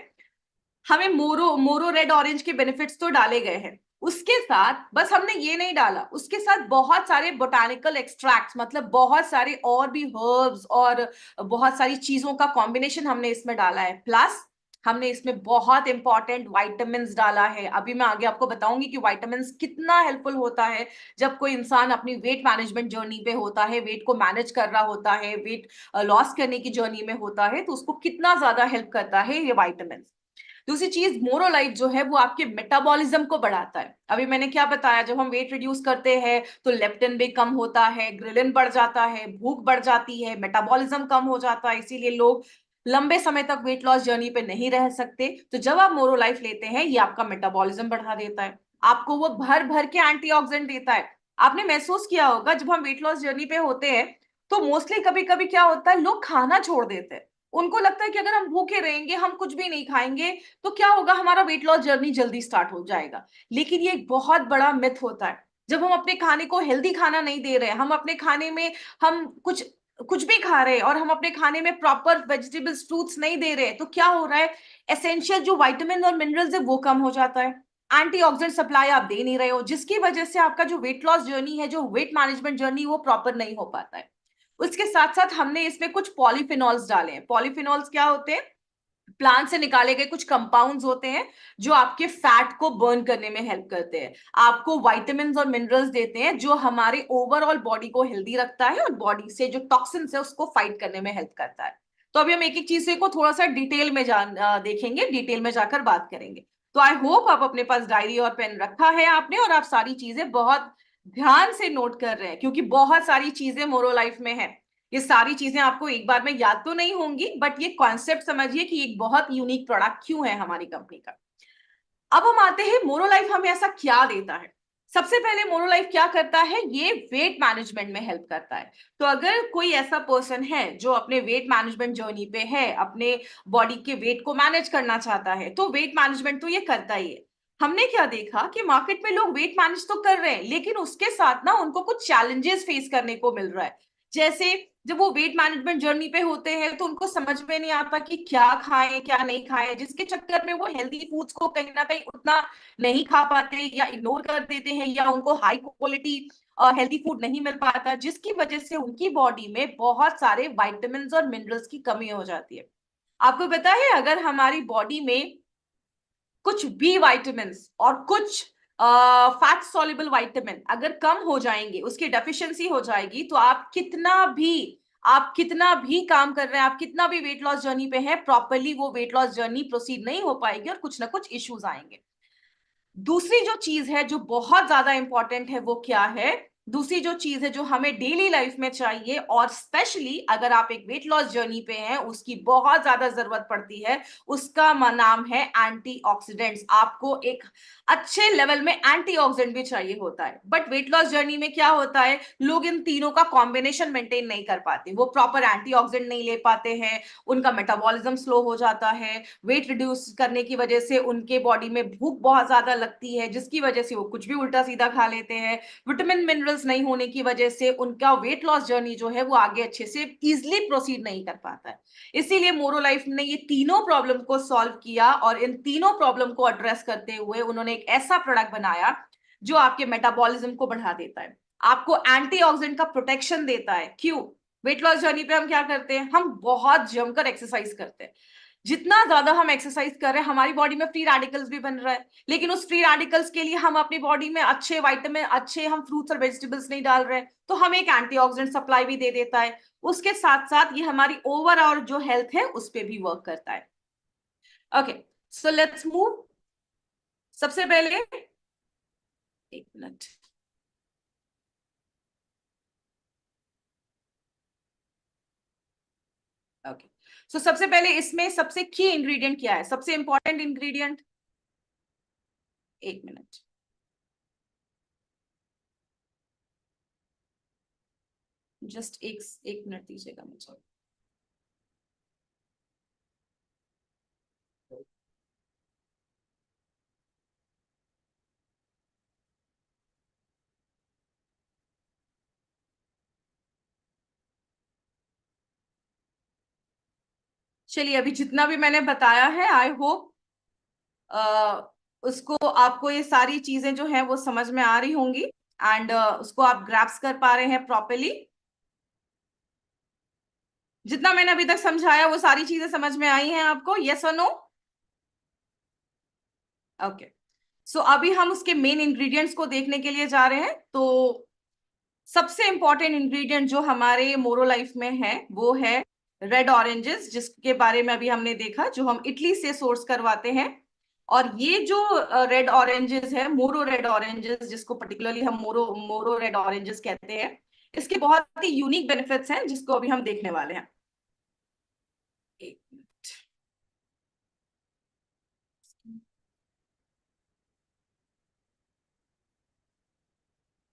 Speaker 1: हमें मोरो मोरो रेड ऑरेंज के बेनिफिट्स तो डाले गए हैं, उसके साथ बस हमने ये नहीं डाला, उसके साथ बहुत सारे बोटानिकल एक्सट्रैक्ट्स, मतलब बहुत सारे और भी हर्ब्स और बहुत सारी चीजों का कॉम्बिनेशन हमने इसमें डाला है। प्लस हमने इसमें बहुत इंपॉर्टेंट वाइटामिन डाला है। अभी मैं आगे आपको बताऊंगी कि वाइटामिन कितना हेल्पफुल होता है जब कोई इंसान अपनी वेट मैनेजमेंट जर्नी पे होता है, वेट को मैनेज कर रहा होता है, वेट लॉस करने की जर्नी में होता है, तो उसको कितना ज्यादा हेल्प करता है ये वाइटामिन। दूसरी चीज, मोरोलाइट जो है वो आपके मेटाबॉलिज्म को बढ़ाता है। अभी मैंने क्या बताया, जब हम वेट रिड्यूस करते हैं तो लेप्टिन भी कम होता है, ग्रिलिन बढ़ जाता है, भूख बढ़ जाती है, मेटाबॉलिज्म कम हो जाता है, इसीलिए लोग लंबे समय तक वेट लॉस जर्नी पे नहीं रह सकते। तो जब आप मोरोलाइफ लेते हैं, ये आपका मेटाबॉलिज्म बढ़ा देता है, आपको वो भर भर के एंटीऑक्सीडेंट देता है। आपने महसूस किया होगा जब हम वेट लॉस जर्नी पे होते हैं तो मोस्टली कभी कभी क्या होता है, लोग खाना छोड़ देते हैं। उनको लगता है कि अगर हम भूखे रहेंगे, हम कुछ भी नहीं खाएंगे, तो क्या होगा, हमारा वेट लॉस जर्नी जल्दी स्टार्ट हो जाएगा। लेकिन ये एक बहुत बड़ा मिथ होता है। जब हम अपने खाने को हेल्दी खाना नहीं दे रहे, हम अपने खाने में हम कुछ कुछ भी खा रहे हैं और हम अपने खाने में प्रॉपर वेजिटेबल्स फ्रूट्स नहीं दे रहे, तो क्या हो रहा है, एसेंशियल जो विटामिन और मिनरल्स है वो कम हो जाता है, एंटीऑक्सीडेंट सप्लाई आप दे नहीं रहे हो, जिसकी वजह से आपका जो वेट लॉस जर्नी है, जो वेट मैनेजमेंट जर्नी, वो प्रॉपर नहीं हो पाता है। उसके साथ साथ हमने इसमें कुछ पॉलीफिनॉल्स डाले हैं। पॉलीफिनॉल्स क्या होते हैं, प्लांट से निकाले गए कुछ कंपाउंड्स होते हैं जो आपके फैट को बर्न करने में हेल्प करते हैं, आपको विटामिन और मिनरल्स देते हैं जो हमारे ओवरऑल बॉडी को हेल्दी रखता है और बॉडी से जो टॉक्सिन्स है उसको फाइट करने में हेल्प करता है। तो अभी हम एक एक चीज को थोड़ा सा डिटेल में देखेंगे, डिटेल में जाकर बात करेंगे। तो आई होप आप अपने पास डायरी और पेन रखा है आपने, और आप सारी चीजें बहुत ध्यान से नोट कर रहे हैं, क्योंकि बहुत सारी चीजें मोरो लाइफ में है। ये सारी चीजें आपको एक बार में याद तो नहीं होंगी, बट ये कॉन्सेप्ट समझिए कि एक बहुत यूनिक प्रोडक्ट क्यों है हमारी कंपनी का। अब हम आते हैं मोरोलाइफ हमें ऐसा क्या देता है। सबसे पहले मोरोलाइफ क्या करता है, ये वेट मैनेजमेंट में हेल्प करता है। तो अगर कोई ऐसा पर्सन है जो अपने वेट मैनेजमेंट जर्नी पे है, अपने बॉडी के वेट को मैनेज करना चाहता है, तो वेट मैनेजमेंट तो ये करता ही है। हमने क्या देखा कि मार्केट में लोग वेट मैनेज तो कर रहे हैं, लेकिन उसके साथ ना उनको कुछ चैलेंजेस फेस करने को मिल रहा है। जैसे जब वो वेट मैनेजमेंट जर्नी पे होते हैं तो उनको समझ में नहीं आता कि क्या खाएं क्या नहीं खाएं, जिसके चक्कर में वो हेल्दी फूड्स को कहीं ना कहीं उतना नहीं खा पाते या इग्नोर कर देते हैं, या उनको हाई क्वालिटी हेल्दी फूड नहीं मिल पाता, जिसकी वजह से उनकी बॉडी में बहुत सारे विटामिन और मिनरल्स की कमी हो जाती है। आपको पता है, अगर हमारी बॉडी में कुछ बी विटामिन और कुछ फैट सॉल्युबल विटामिन अगर कम हो जाएंगे, उसकी डेफिशिएंसी हो जाएगी, तो आप कितना भी काम कर रहे हैं, आप कितना भी वेट लॉस जर्नी पे है, प्रॉपरली वो वेट लॉस जर्नी प्रोसीड नहीं हो पाएगी और कुछ ना कुछ इश्यूज आएंगे। दूसरी जो चीज है जो बहुत ज्यादा इंपॉर्टेंट है वो क्या है, दूसरी जो चीज है जो हमें डेली लाइफ में चाहिए, और स्पेशली अगर आप एक वेट लॉस जर्नी पे हैं, उसकी बहुत ज्यादा जरूरत पड़ती है, उसका नाम है एंटीऑक्सीडेंट्स। आपको एक अच्छे लेवल में एंटीऑक्सीडेंट भी चाहिए होता है, बट वेट लॉस जर्नी में क्या होता है, लोग इन तीनों का कॉम्बिनेशन मेंटेन नहीं कर पाते, वो प्रॉपर एंटीऑक्सीडेंट नहीं ले पाते हैं, उनका मेटाबॉलिज्म स्लो हो जाता है, वेट रिड्यूस करने की वजह से उनके बॉडी में भूख बहुत ज्यादा लगती है, जिसकी वजह से वो कुछ भी उल्टा सीधा खा लेते हैं, विटामिन मिनरल्स नहीं होने की वजह से उनका वेट लॉस जर्नी जो है वो आगे अच्छे से इजिली प्रोसीड नहीं कर पाता है। इसीलिए मोरोलाइफ ने ये तीनों प्रॉब्लम को सॉल्व किया, और इन तीनों प्रॉब्लम को एड्रेस करते हुए उन्होंने एक ऐसा प्रोडक्ट बनाया जो आपके मेटाबॉलिज्म को बढ़ा देता है, आपको एंटीऑक्सीडेंट का प्रोटेक्शन देता है। क्यों? वेट लॉस जर्नी पे हम क्या करते हैं, हम बहुत जमकर एक्सरसाइज करते हैं। जितना ज्यादा हम एक्सरसाइज कर रहे हैं, हमारी बॉडी में फ्री रेडिकल्स भी बन रहा है, लेकिन उस फ्री रेडिकल्स के लिए हम अपनी बॉडी में अच्छे विटामिन, अच्छे हम फ्रूट्स और वेजिटेबल्स नहीं डाल रहे हैं, तो हमें एक एंटीऑक्सीडेंट सप्लाई भी दे देता है। उसके साथ साथ ये हमारी ओवरऑल जो हेल्थ है उस पर भी वर्क करता है। Okay, so let's move. सबसे पहले, एक मिनट, ओके, सो सबसे पहले इसमें सबसे की इंग्रेडिएंट क्या है, सबसे इंपॉर्टेंट इंग्रेडिएंट, एक मिनट, जस्ट एक एक मिनट दीजिएगा मुझे। चलिए, अभी जितना भी मैंने बताया है, आई होप उसको, आपको ये सारी चीजें जो है वो समझ में आ रही होंगी, एंड उसको आप ग्रैप्स कर पा रहे हैं प्रॉपरली। जितना मैंने अभी तक समझाया वो सारी चीजें समझ में आई हैं आपको, यस और नो? ओके, सो अभी हम उसके मेन इंग्रेडिएंट्स को देखने के लिए जा रहे हैं। तो सबसे इंपॉर्टेंट इंग्रेडिएंट जो हमारे मोरो लाइफ में है वो है रेड ऑरेंजेस, जिसके बारे में अभी हमने देखा, जो हम इटली से सोर्स करवाते हैं। और ये जो रेड ऑरेंजेस है, मोरो रेड ऑरेंजेस, जिसको पर्टिकुलरली हम मोरो मोरो रेड ऑरेंजेस कहते हैं, इसके बहुत ही यूनिक बेनिफिट्स हैं जिसको अभी हम देखने वाले हैं। एक मिनट,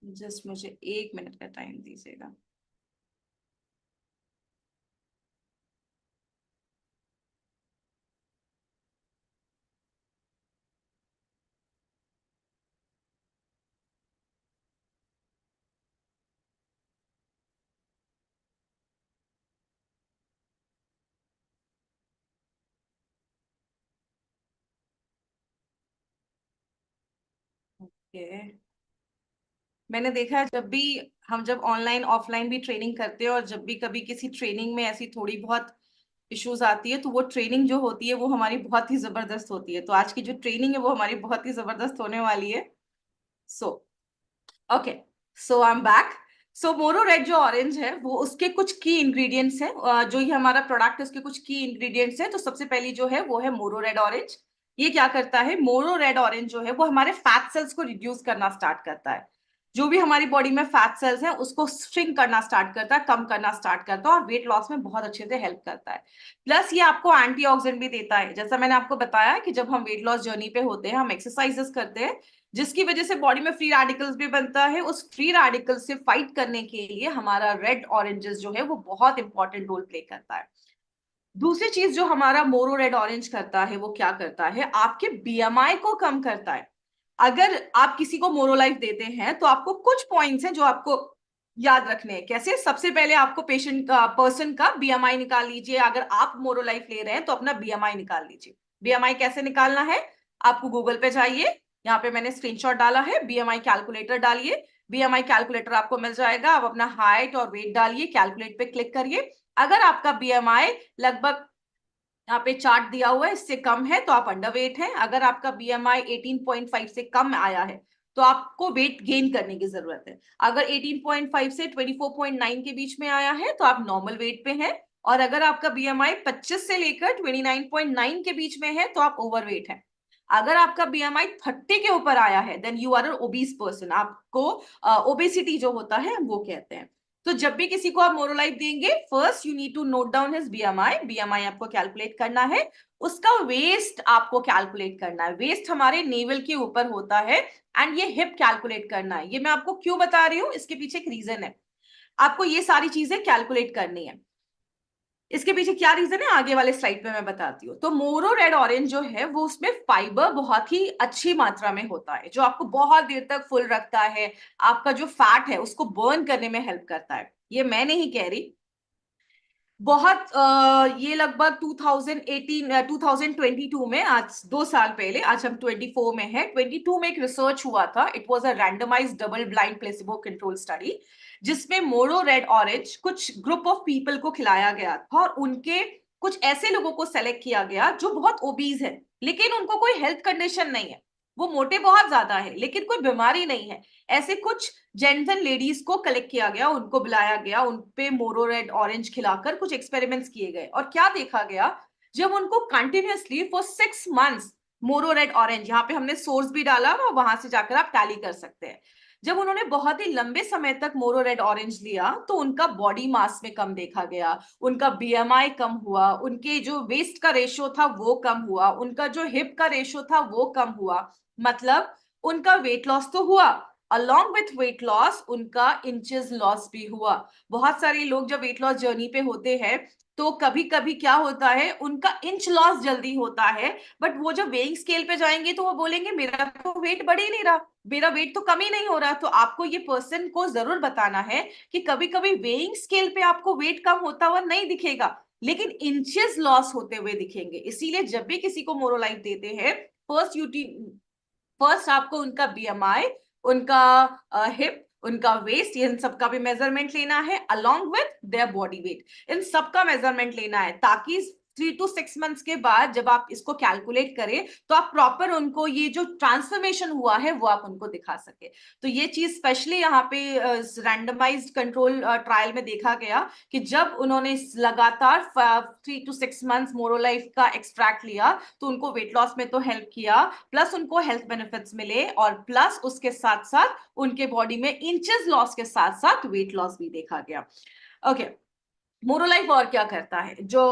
Speaker 1: जस्ट मुझे 1 मिनट का टाइम दीजिएगा। ओके, मैंने देखा है जब भी हम जब ऑनलाइन ऑफलाइन भी ट्रेनिंग करते हैं, और जब भी कभी किसी ट्रेनिंग में ऐसी थोड़ी बहुत इश्यूज आती है, तो वो ट्रेनिंग जो होती है वो हमारी बहुत ही जबरदस्त होती है। तो आज की जो ट्रेनिंग है वो हमारी बहुत ही जबरदस्त होने वाली है। So okay, so I am back. So मोरो रेड जो ऑरेंज है वो उसके कुछ की इंग्रेडिएंट्स हैं, जो ये हमारा प्रोडक्ट है उसके कुछ की इंग्रेडिएंट्स हैं। तो सबसे पहली जो है वो है मोरो रेड ऑरेंज। ये क्या करता है, मोरो रेड ऑरेंज जो है वो हमारे फैट सेल्स को रिड्यूस करना स्टार्ट करता है। जो भी हमारी बॉडी में फैट सेल्स हैं उसको श्रिंक करना स्टार्ट करता है, कम करना स्टार्ट करता है, और वेट लॉस में बहुत अच्छे से हेल्प करता है। प्लस ये आपको एंटीऑक्सीडेंट भी देता है। जैसा मैंने आपको बताया कि जब हम वेट लॉस जर्नी पे होते हैं, हम एक्सरसाइजेस करते हैं, जिसकी वजह से बॉडी में फ्री रेडिकल्स भी बनता है। उस फ्री रेडिकल से फाइट करने के लिए हमारा रेड ऑरेंजेस जो है वो बहुत इंपॉर्टेंट रोल प्ले करता है। दूसरी चीज जो हमारा मोरो रेड ऑरेंज करता है वो क्या करता है, आपके बीएमआई को कम करता है। अगर आप किसी को मोरो लाइफ देते हैं तो आपको कुछ पॉइंट्स हैं जो आपको याद रखने हैं। कैसे, सबसे पहले आपको पेशेंट का, पर्सन का बीएमआई निकाल लीजिए। अगर आप मोरो लाइफ ले रहे हैं तो अपना बीएमआई निकाल लीजिए। बीएमआई कैसे निकालना है, आपको गूगल पे जाइए, यहाँ पे मैंने स्क्रीनशॉट डाला है, बीएमआई कैलकुलेटर डालिए। बीएमआई कैलकुलेटर आपको मिल जाएगा। आप अपना हाइट और वेट डालिए, कैलकुलेट पे क्लिक करिए। अगर आपका बीएमआई लगभग, यहाँ पे चार्ट दिया हुआ है, इससे कम है तो आप अंडरवेट हैं। अगर आपका बीएमआई 18.5 से कम आया है तो आपको वेट गेन करने की जरूरत है। अगर 18.5 से 24.9 के बीच में आया है तो आप नॉर्मल वेट पे हैं। और अगर आपका बीएमआई 25 से लेकर 29.9 के बीच में है तो आप ओवरवेट हैं। अगर आपका बीएमआई 30 के ऊपर आया है then you are an obese person. आपको ओबेसिटी जो होता है वो कहते हैं। तो जब भी किसी को आप मोरोलाइफ देंगे, first you need to note down his BMI. BMI आपको कैलकुलेट करना है। उसका वेस्ट आपको कैलकुलेट करना है। वेस्ट हमारे नेवल के ऊपर होता है, एंड ये हिप कैलकुलेट करना है। ये मैं आपको क्यों बता रही हूँ, इसके पीछे एक रीजन है। आपको ये सारी चीजें कैलकुलेट करनी है। इसके पीछे क्या रीजन है आगे वाले स्लाइड पे मैं बताती हूँ। तो मोरो रेड ऑरेंज जो है वो, उसमें फाइबर बहुत ही अच्छी मात्रा में होता है, जो आपको बहुत देर तक फुल रखता है। आपका जो फैट है उसको बर्न करने में हेल्प करता है। ये मैं नहीं कह रही, बहुत ये लगभग 2018 2022 में, आज 2 साल पहले, आज हम 24 में है, 22 में एक रिसर्च हुआ था। It was a randomised double blind placebo control study, जिसमें मोरो रेड ऑरेंज कुछ ग्रुप ऑफ पीपल को खिलाया गया था, और उनके कुछ ऐसे लोगों को सेलेक्ट किया गया जो बहुत ओबीज है, लेकिन उनको कोई हेल्थ कंडीशन नहीं है। वो मोटे बहुत ज्यादा है लेकिन कोई बीमारी नहीं है। ऐसे कुछ जेंट्स एंड लेडीज को कलेक्ट किया गया, उनको बुलाया गया, उनपे मोरो रेड ऑरेंज खिलाकर कुछ एक्सपेरिमेंट्स किए गए। और क्या देखा गया, जब उनको कंटिन्यूअसली फॉर 6 मंथ्स मोरो रेड ऑरेंज, यहाँ पे हमने सोर्स भी डाला और वहां से जाकर आप टैली कर सकते हैं, जब उन्होंने बहुत ही लंबे समय तक मोरो रेड ऑरेंज लिया तो उनका बॉडी मास में कम देखा गया, उनका बीएमआई कम हुआ, उनके जो वेस्ट का रेशियो था वो कम हुआ, उनका जो हिप का रेशियो था वो कम हुआ। मतलब उनका वेट लॉस तो हुआ, अलॉन्ग विथ वेट लॉस उनका इंचेस लॉस भी हुआ। बहुत सारे लोग जब वेट लॉस जर्नी पे होते हैं तो कभी कभी क्या होता है, उनका इंच लॉस जल्दी होता है, बट वो जब वेइंग स्केल पे जाएंगे तो वो बोलेंगे मेरा तो वेट बढ़ ही नहीं रहा, मेरा वेट तो कम ही नहीं हो रहा। तो आपको ये पर्सन को जरूर बताना है कि कभी कभी वेइंग स्केल पे आपको वेट कम होता हुआ नहीं दिखेगा, लेकिन इंचेस लॉस होते हुए दिखेंगे। इसीलिए जब भी किसी को मोरोलाइफ देते हैं, फर्स्ट आपको उनका बीएमआई, उनका हिप, उनका वेस्ट, इन सबका भी मेजरमेंट लेना है, along with their body weight. इन सबका मेजरमेंट लेना है, ताकि 3 to 6 months के बाद जब आप इसको कैलकुलेट करें तो आप प्रॉपर उनको ये जो ट्रांसफॉर्मेशन हुआ है वो आप उनको दिखा सके। तो ये चीज स्पेशली यहाँ पे रैंडमाइज्ड कंट्रोल ट्रायल में देखा गया कि जब उन्होंने लगातार 3 to 6 months मोरोलाइफ का एक्सट्रैक्ट लिया तो उनको वेट लॉस में तो हेल्प किया, प्लस उनको हेल्थ बेनिफिट्स मिले, और प्लस उसके साथ साथ उनके बॉडी में इंचेस लॉस के साथ साथ वेट लॉस भी देखा गया। ओके, मोरो लाइफ और क्या करता है? जो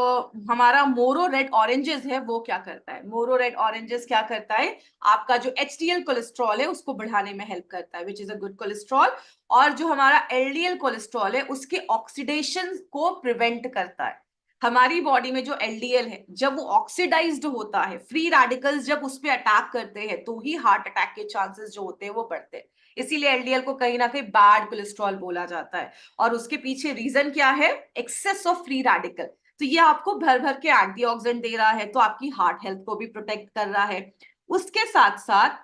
Speaker 1: हमारा मोरो रेड ऑरेंजेस है वो क्या करता है? मोरो रेड ऑरेंजेस क्या करता है? आपका जो एचडीएल कोलेस्ट्रॉल है उसको बढ़ाने में हेल्प करता है, which is a good cholesterol. और जो हमारा एलडीएल कोलेस्ट्रॉल है उसके ऑक्सीडेशन को प्रिवेंट करता है। हमारी बॉडी में जो एलडीएल है जब वो ऑक्सीडाइज्ड होता है, फ्री रेडिकल्स जब उस पर अटैक करते हैं तो ही हार्ट अटैक के चांसेस जो होते हैं वो बढ़ते हैं। इसीलिए एलडीएल को कहीं ना कहीं बैड कोलेस्ट्रॉल बोला जाता है। और उसके पीछे रीजन क्या है? Excess of free radical. तो ये आपको भर भर के एंटीऑक्सीडेंट दे रहा है, तो आपकी हार्ट हेल्थ को भी प्रोटेक्ट कर रहा है। उसके साथ साथ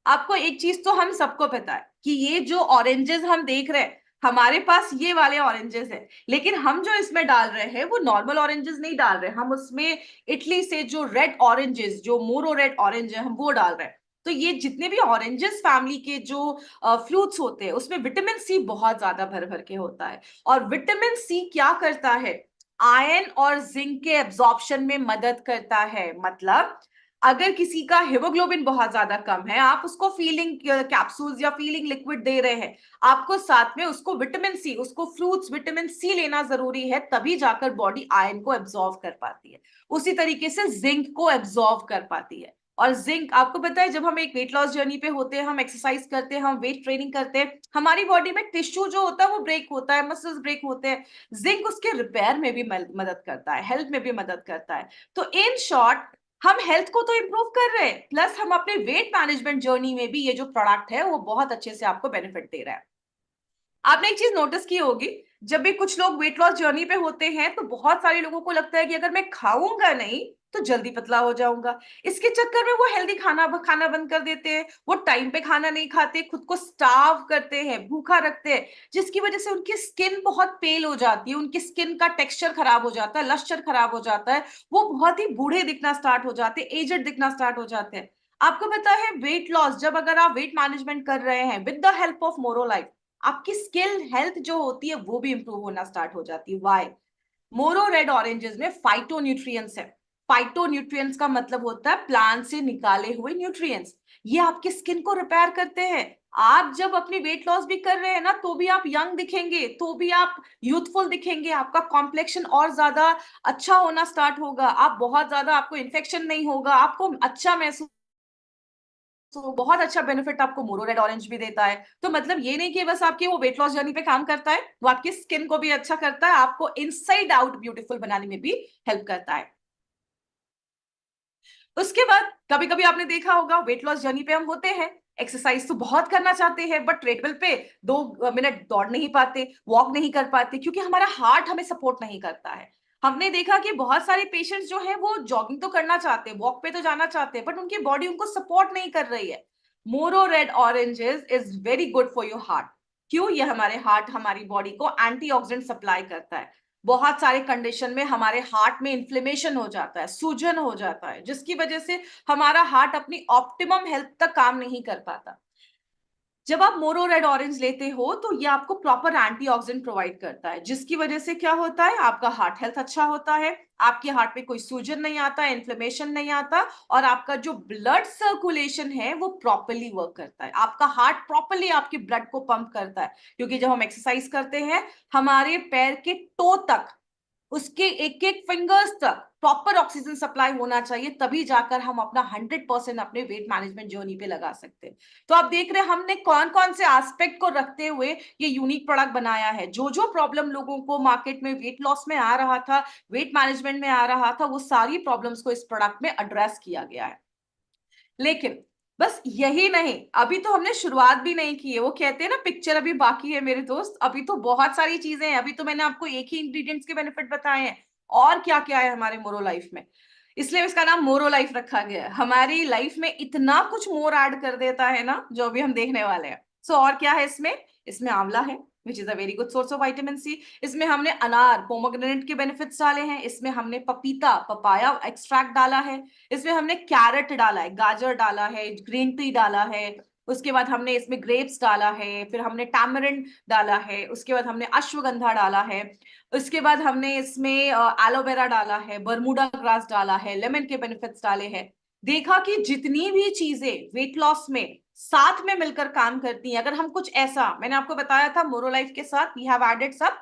Speaker 1: आपको एक चीज तो हम सबको पता है कि ये जो ऑरेंजेस हम देख रहे हैं, हमारे पास ये वाले ऑरेंजेस है, लेकिन हम जो इसमें डाल रहे हैं वो नॉर्मल ऑरेंजेस नहीं डाल रहे, हम उसमें इटली से जो रेड ऑरेंजेस, जो मोरो रेड ऑरेंज है, हम वो डाल रहे हैं। तो ये जितने भी ऑरेंजेस फैमिली के जो फ्रूट्स होते हैं उसमें विटामिन सी बहुत ज्यादा भर भर के होता है। और विटामिन सी क्या करता है? आयरन और जिंक के एब्जॉर्प्शन में मदद करता है। मतलब अगर किसी का हीमोग्लोबिन बहुत ज्यादा कम है, आप उसको फीलिंग कैप्सूल्स या फीलिंग लिक्विड दे रहे हैं, आपको साथ में उसको विटामिन सी, उसको फ्रूट्स विटामिन सी लेना जरूरी है, तभी जाकर बॉडी आयरन को एब्जॉर्व कर पाती है। उसी तरीके से जिंक को एब्जॉर्व कर पाती है। और जिंक आपको पता है, जब हम एक वेट लॉस जर्नी पे होते हैं, हम एक्सरसाइज करते हैं, हम वेट ट्रेनिंग करते हैं, हमारी बॉडी में टिश्यू जो होता है वो ब्रेक होता है, मसल्स ब्रेक होते हैं, जिंक उसके रिपेयर में भी मदद करता है, हेल्थ में भी मदद करता है। तो इन शॉर्ट हम हेल्थ को तो इंप्रूव कर रहे हैं, प्लस हम अपने वेट मैनेजमेंट जर्नी में भी ये जो प्रोडक्ट है वो बहुत अच्छे से आपको बेनिफिट दे रहा है। आपने एक चीज नोटिस की होगी, जब भी कुछ लोग वेट लॉस जर्नी पे होते हैं तो बहुत सारे लोगों को लगता है कि अगर मैं खाऊंगा नहीं तो जल्दी पतला हो जाऊंगा। इसके चक्कर में वो हेल्दी खाना खाना बंद कर देते हैं, वो टाइम पे खाना नहीं खाते, खुद को स्टार्व करते हैं, भूखा रखते हैं, जिसकी वजह से उनकी स्किन बहुत पेल हो जाती है, उनकी स्किन का टेक्सचर खराब हो जाता है, लस्टर खराब हो जाता है, वो बहुत ही बूढ़े दिखना स्टार्ट हो जाते हैं, एजड दिखना स्टार्ट हो जाते हैं। आपको पता है वेट लॉस, जब अगर आप वेट मैनेजमेंट कर रहे हैं विद द हेल्प ऑफ मोरो लाइफ, आपकी स्किल हेल्थ जो होती है वो भी इंप्रूव होना स्टार्ट हो जाती है। वाई? मोरो रेड ऑरेंजेस में फाइटो न्यूट्रिएंट्स है। फाइटो न्यूट्रिएंट्स का मतलब होता है प्लांट से निकाले हुए न्यूट्रिएंट्स। ये आपकी स्किन को रिपेयर करते हैं। आप जब अपनी वेट लॉस भी कर रहे हैं ना, तो भी आप यंग दिखेंगे, तो भी आप यूथफुल दिखेंगे, आपका कॉम्प्लेक्शन और ज्यादा अच्छा होना स्टार्ट होगा, आप बहुत ज्यादा, आपको इन्फेक्शन नहीं होगा, आपको अच्छा महसूस, तो बहुत अच्छा बेनिफिट आपको मोरो रेड ऑरेंज भी देता है। तो मतलब ये नहीं कि बस आपकी वो वेट लॉस जर्नी पे काम करता है, वो आपकी स्किन को भी अच्छा करता है, आपको इनसाइड आउट ब्यूटीफुल बनाने में भी हेल्प करता है। उसके बाद कभी कभी आपने देखा होगा वेट लॉस जर्नी पे हम होते हैं, एक्सरसाइज तो बहुत करना चाहते हैं, बट ट्रेडमिल पे 2 मिनट दौड़ नहीं पाते, वॉक नहीं कर पाते, क्योंकि हमारा हार्ट हमें सपोर्ट नहीं करता है। हमने देखा कि बहुत सारे पेशेंट्स जो है वो जॉगिंग तो करना चाहते हैं, वॉक पे तो जाना चाहते हैं, बट उनकी बॉडी उनको सपोर्ट नहीं कर रही है। मोरो red oranges is very good for your heart. क्यों? ये हमारे हार्ट, हमारी बॉडी को एंटीऑक्सीडेंट सप्लाई करता है। बहुत सारे कंडीशन में हमारे हार्ट में इन्फ्लेमेशन हो जाता है, सूजन हो जाता है, जिसकी वजह से हमारा हार्ट अपनी ऑप्टिमम हेल्थ तक काम नहीं कर पाता। जब आप मोरो रेड ऑरेंज लेते हो तो ये आपको प्रॉपर एंटीऑक्सीडेंट प्रोवाइड करता है, जिसकी वजह से क्या होता है, आपका हार्ट हेल्थ अच्छा होता है, आपके हार्ट में कोई सूजन नहीं आता, इन्फ्लेमेशन नहीं आता, और आपका जो ब्लड सर्कुलेशन है वो प्रॉपरली वर्क करता है, आपका हार्ट प्रॉपरली आपके ब्लड को पंप करता है। क्योंकि जब हम एक्सरसाइज करते हैं, हमारे पैर के टो तक, उसके एक एक फिंगर्स तक प्रॉपर ऑक्सीजन सप्लाई होना चाहिए, तभी जाकर हम अपना 100% अपने वेट मैनेजमेंट जर्नी पे लगा सकते हैं। तो आप देख रहे हैं हमने कौन कौन से एस्पेक्ट को रखते हुए ये यूनिक प्रोडक्ट बनाया है। जो जो प्रॉब्लम लोगों को मार्केट में वेट लॉस में आ रहा था, वेट मैनेजमेंट में आ रहा था, वो सारी प्रॉब्लम्स को इस प्रोडक्ट में एड्रेस किया गया है। लेकिन बस यही नहीं, अभी तो हमने शुरुआत भी नहीं की है। वो कहते हैं ना, पिक्चर अभी बाकी है मेरे दोस्त, अभी तो बहुत सारी चीजें हैं। अभी तो मैंने आपको एक ही इंग्रेडिएंट्स के बेनिफिट बताए हैं, और क्या क्या है हमारे मोरो लाइफ में। इसलिए इसका नाम मोरो लाइफ रखा गया है। हमारी लाइफ में इतना कुछ मोर ऐड कर देता है ना, जो अभी हम देखने वाले हैं। सो और क्या है इसमें? इसमें आंवला है, which is a very good source of vitamin C. इसमें हमने अनार पोमोग्रेनेट के बेनिफिट्स डाले हैं, इसमें हमने पपीता पपाया एक्सट्रैक्ट डाला है, इसमें हमने कैरेट डाला है, गाजर डाला है, ग्रीन टी डाला है, उसके बाद हमने इसमें ग्रेप्स डाला है, फिर हमने टैमरिंड डाला है, उसके बाद हमने अश्वगंधा डाला है, उसके बाद हमने इसमें एलोवेरा डाला है, बरमूडा ग्रास डाला है, लेमन के बेनिफिट्स डाले हैं। देखा कि जितनी भी चीजें वेट लॉस में साथ में मिलकर काम करती हैं, अगर हम कुछ ऐसा, मैंने आपको बताया था मोरोलाइफ के साथ वी हैव एडेड सब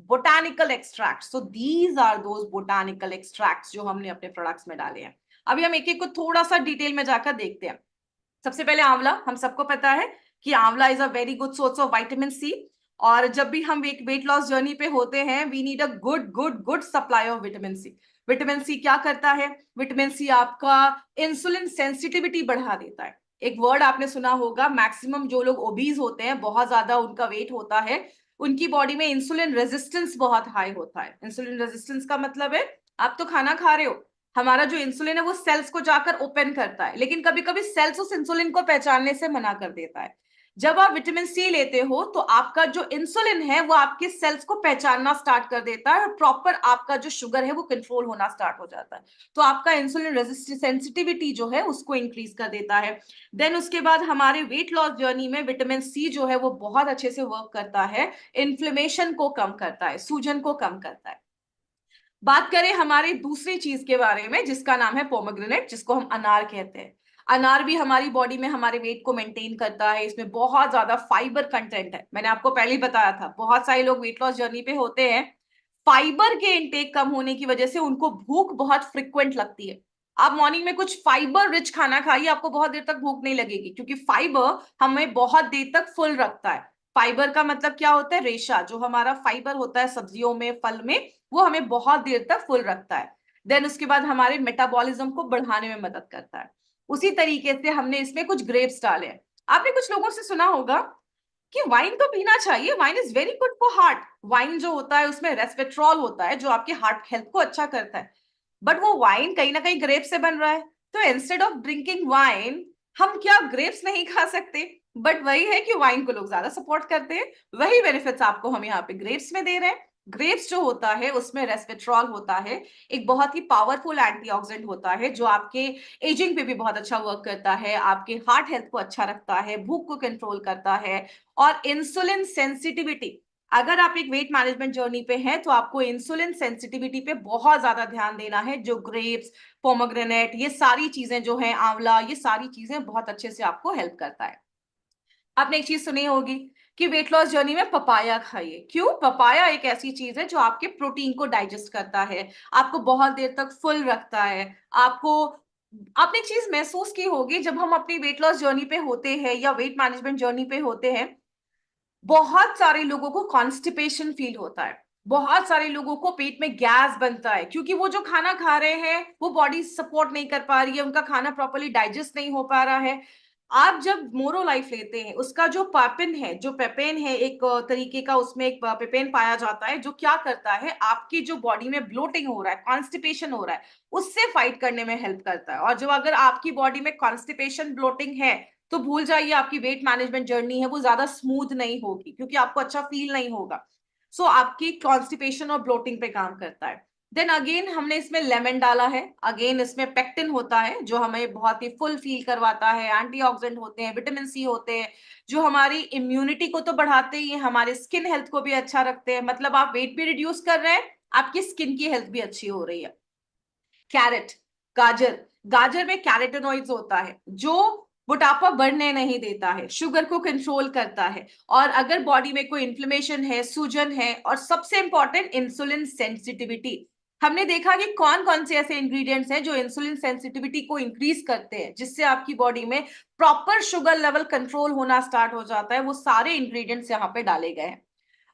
Speaker 1: botanical extracts, so these are those botanical extracts जो हमने अपने प्रोडक्ट्स में डाले हैं। अभी हम एक एक को थोड़ा सा डिटेल में जाकर देखते हैं। सबसे पहले आंवला, हम सबको पता है कि आंवला is a very good source of vitamin C, और जब भी हम एक वेट लॉस जर्नी पे होते हैं we need a good good good supply of vitamin C. Vitamin C क्या करता है? विटामिन सी आपका इंसुलिन सेंसिटिविटी बढ़ा देता है। एक वर्ड आपने सुना होगा, मैक्सिमम जो लोग ओबीज होते हैं, बहुत ज्यादा उनका वेट होता है, उनकी बॉडी में इंसुलिन रेजिस्टेंस बहुत हाई होता है। इंसुलिन रेजिस्टेंस का मतलब है आप तो खाना खा रहे हो, हमारा जो इंसुलिन है वो सेल्स को जाकर ओपन करता है, लेकिन कभी कभी सेल्स उस इंसुलिन को पहचानने से मना कर देता है। जब आप विटामिन सी लेते हो तो आपका जो इंसुलिन है वो आपके सेल्स को पहचानना स्टार्ट कर देता है, और प्रॉपर आपका जो शुगर है वो कंट्रोल होना स्टार्ट हो जाता है। तो आपका इंसुलिन रेजिस्टेंस सेंसिटिविटी जो है उसको इंक्रीज कर देता है। देन उसके बाद हमारे वेट लॉस जर्नी में विटामिन सी जो है वो बहुत अच्छे से वर्क करता है, इन्फ्लेमेशन को कम करता है, सूजन को कम करता है। बात करें हमारी दूसरी चीज के बारे में जिसका नाम है पोमोग्रेनेट, जिसको हम अनार कहते हैं। अनार भी हमारी बॉडी में हमारे वेट को मेंटेन करता है, इसमें बहुत ज्यादा फाइबर कंटेंट है। मैंने आपको पहले ही बताया था, बहुत सारे लोग वेट लॉस जर्नी पे होते हैं, फाइबर के इनटेक कम होने की वजह से उनको भूख बहुत फ्रिक्वेंट लगती है। आप मॉर्निंग में कुछ फाइबर रिच खाना खाइए, आपको बहुत देर तक भूख नहीं लगेगी, क्योंकि फाइबर हमें बहुत देर तक फुल रखता है। फाइबर का मतलब क्या होता है? रेशा, जो हमारा फाइबर होता है सब्जियों में, फल में, वो हमें बहुत देर तक फुल रखता है। देन उसके बाद हमारे मेटाबॉलिज्म को बढ़ाने में मदद करता है। उसी तरीके से हमने इसमें कुछ ग्रेप्स डाले हैं। आपने कुछ लोगों से सुना होगा कि वाइन तो पीना चाहिए, wine is very good for heart. Wine जो होता है उसमें रेस्वेट्रॉल होता है जो आपके हार्ट हेल्थ को अच्छा करता है, बट वो वाइन कहीं ना कहीं ग्रेप्स से बन रहा है। तो इंस्टेड ऑफ ड्रिंकिंग वाइन, हम क्या ग्रेप्स नहीं खा सकते? बट वही है कि वाइन को लोग ज्यादा सपोर्ट करते हैं, वही बेनिफिट्स आपको हम यहाँ पे ग्रेप्स में दे रहे हैं। ग्रेप्स जो होता है उसमें रेस्वेट्रॉल होता है, एक बहुत ही पावरफुल एंटीऑक्सीडेंट होता है जो आपके एजिंग पे भी बहुत अच्छा वर्क करता है, आपके हार्ट हेल्थ को अच्छा रखता है, भूख को कंट्रोल करता है, और इंसुलिन सेंसिटिविटी। अगर आप एक वेट मैनेजमेंट जर्नी पे हैं तो आपको इंसुलिन सेंसिटिविटी पे बहुत ज्यादा ध्यान देना है। जो ग्रेप्स, पोमोग्रेनेट, ये सारी चीजें जो है, आंवला, ये सारी चीजें बहुत अच्छे से आपको हेल्प करता है। आपने एक चीज सुनी होगी कि वेट लॉस जर्नी में पपाया खाइए। क्यों? पपाया एक ऐसी चीज है जो आपके प्रोटीन को डाइजेस्ट करता है, आपको बहुत देर तक फुल रखता है। आपको, आपने एक चीज महसूस की होगी, जब हम अपनी वेट लॉस जर्नी पे होते हैं या वेट मैनेजमेंट जर्नी पे होते हैं, बहुत सारे लोगों को कॉन्स्टिपेशन फील होता है, बहुत सारे लोगों को पेट में गैस बनता है, क्योंकि वो जो खाना खा रहे हैं वो बॉडी सपोर्ट नहीं कर पा रही है, उनका खाना प्रॉपर्ली डाइजेस्ट नहीं हो पा रहा है। आप जब मोरो लाइफ लेते हैं, उसका जो पापिन है, जो पेपेन है, एक तरीके का उसमें एक पेपेन पाया जाता है जो क्या करता है, आपकी जो बॉडी में ब्लोटिंग हो रहा है, कॉन्स्टिपेशन हो रहा है, उससे फाइट करने में हेल्प करता है। और जो अगर आपकी बॉडी में कॉन्स्टिपेशन, ब्लोटिंग है, तो भूल जाइए, आपकी वेट मैनेजमेंट जर्नी है वो ज्यादा स्मूथ नहीं होगी, क्योंकि आपको अच्छा फील नहीं होगा। सो आपकी कॉन्स्टिपेशन और ब्लोटिंग पे काम करता है। देन अगेन हमने इसमें लेमन डाला है, अगेन इसमें पेक्टिन होता है जो हमें बहुत ही फुल फील करवाता है, एंटीऑक्सीडेंट होते हैं, विटामिन सी होते हैं जो हमारी इम्यूनिटी को तो बढ़ाते ही, हमारे स्किन हेल्थ को भी अच्छा रखते हैं। मतलब आप वेट भी रिड्यूस कर रहे हैं, आपकी स्किन की हेल्थ भी अच्छी हो रही है। कैरेट, गाजर, गाजर में कैरेटेनॉइड्स होता है जो मोटापा बढ़ने नहीं देता है, शुगर को कंट्रोल करता है, और अगर बॉडी में कोई इन्फ्लेमेशन है, सूजन है, और सबसे इंपॉर्टेंट इंसुलिन सेंसिटिविटी। हमने देखा कि कौन कौन से ऐसे इंग्रेडिएंट्स हैं जो इंसुलिन सेंसिटिविटी को इंक्रीज करते हैं, जिससे आपकी बॉडी में प्रॉपर शुगर लेवल कंट्रोल होना स्टार्ट हो जाता है। वो सारे इंग्रेडिएंट्स यहाँ पे डाले गए हैं।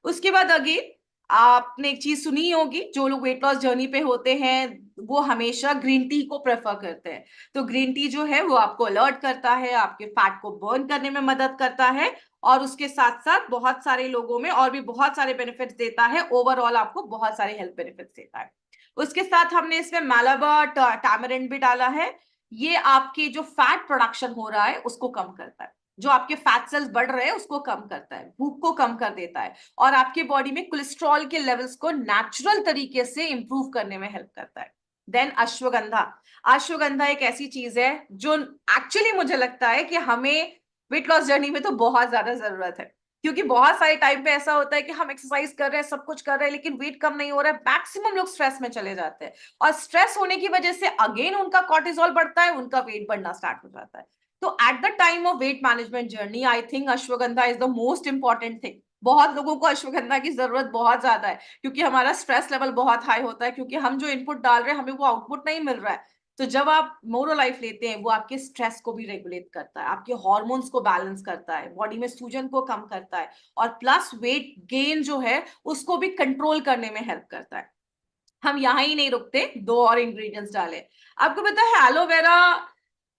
Speaker 1: उसके बाद अगेन आपने एक चीज सुनी होगी, जो लोग वेट लॉस जर्नी पे होते हैं वो हमेशा ग्रीन टी को प्रेफर करते हैं। तो ग्रीन टी जो है वो आपको अलर्ट करता है, आपके फैट को बर्न करने में मदद करता है, और उसके साथ साथ बहुत सारे लोगों में और भी बहुत सारे बेनिफिट्स देता है। ओवरऑल आपको बहुत सारे हेल्थ बेनिफिट्स देता है। उसके साथ हमने इसमें मैलाबा टैमरिंड भी डाला है, ये आपके जो फैट प्रोडक्शन हो रहा है उसको कम करता है। जो आपके फैट सेल्स बढ़ रहे हैं उसको कम करता है, भूख को कम कर देता है, और आपके बॉडी में कोलेस्ट्रॉल के लेवल्स को नेचुरल तरीके से इंप्रूव करने में हेल्प करता है। देन अश्वगंधा। अश्वगंधा एक ऐसी चीज है जो एक्चुअली मुझे लगता है कि हमें वेट लॉस जर्नी में तो बहुत ज्यादा जरूरत है, क्योंकि बहुत सारे टाइम पे ऐसा होता है कि हम एक्सरसाइज कर रहे हैं, सब कुछ कर रहे हैं, लेकिन वेट कम नहीं हो रहा है। मैक्सिमम लोग स्ट्रेस में चले जाते हैं, और स्ट्रेस होने की वजह से अगेन उनका कॉर्टिसोल बढ़ता है, उनका वेट बढ़ना स्टार्ट हो जाता है। तो at the time of weight management journey I think ashwagandha is the most important thing. बहुत लोगों को अश्वगंधा की जरूरत बहुत ज्यादा है, क्योंकि हमारा स्ट्रेस लेवल बहुत हाई होता है, क्योंकि हम जो इनपुट डाल रहे हैं हमें वो आउटपुट नहीं मिल रहा है। तो जब आप मोरो लाइफ लेते हैं, वो आपके स्ट्रेस को भी रेगुलेट करता है, आपके हार्मोन्स को बैलेंस करता है, बॉडी में सूजन को कम करता है, और प्लस वेट गेन जो है उसको भी कंट्रोल करने में हेल्प करता है। हम यहां ही नहीं रुकते, दो और इंग्रेडिएंट्स डाले। आपको पता है एलोवेरा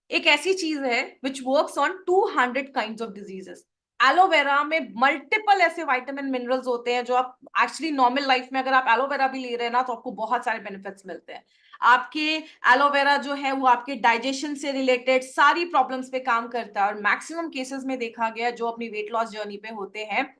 Speaker 1: एक ऐसी चीज है which works on 200 kinds of diseases. Aloe vera में मल्टीपल ऐसे विटामिन मिनरल्स होते हैं जो आप एक्चुअली नॉर्मल लाइफ में अगर आप एलोवेरा भी ले रहे हैं ना, तो आपको बहुत सारे बेनिफिट्स मिलते हैं। आपके एलोवेरा जो है वो आपके डाइजेशन से रिलेटेड सारी प्रॉब्लम्स पे काम करता है, और मैक्सिमम केसेस में देखा गया जो अपनी वेट लॉस जर्नी पे होते हैं,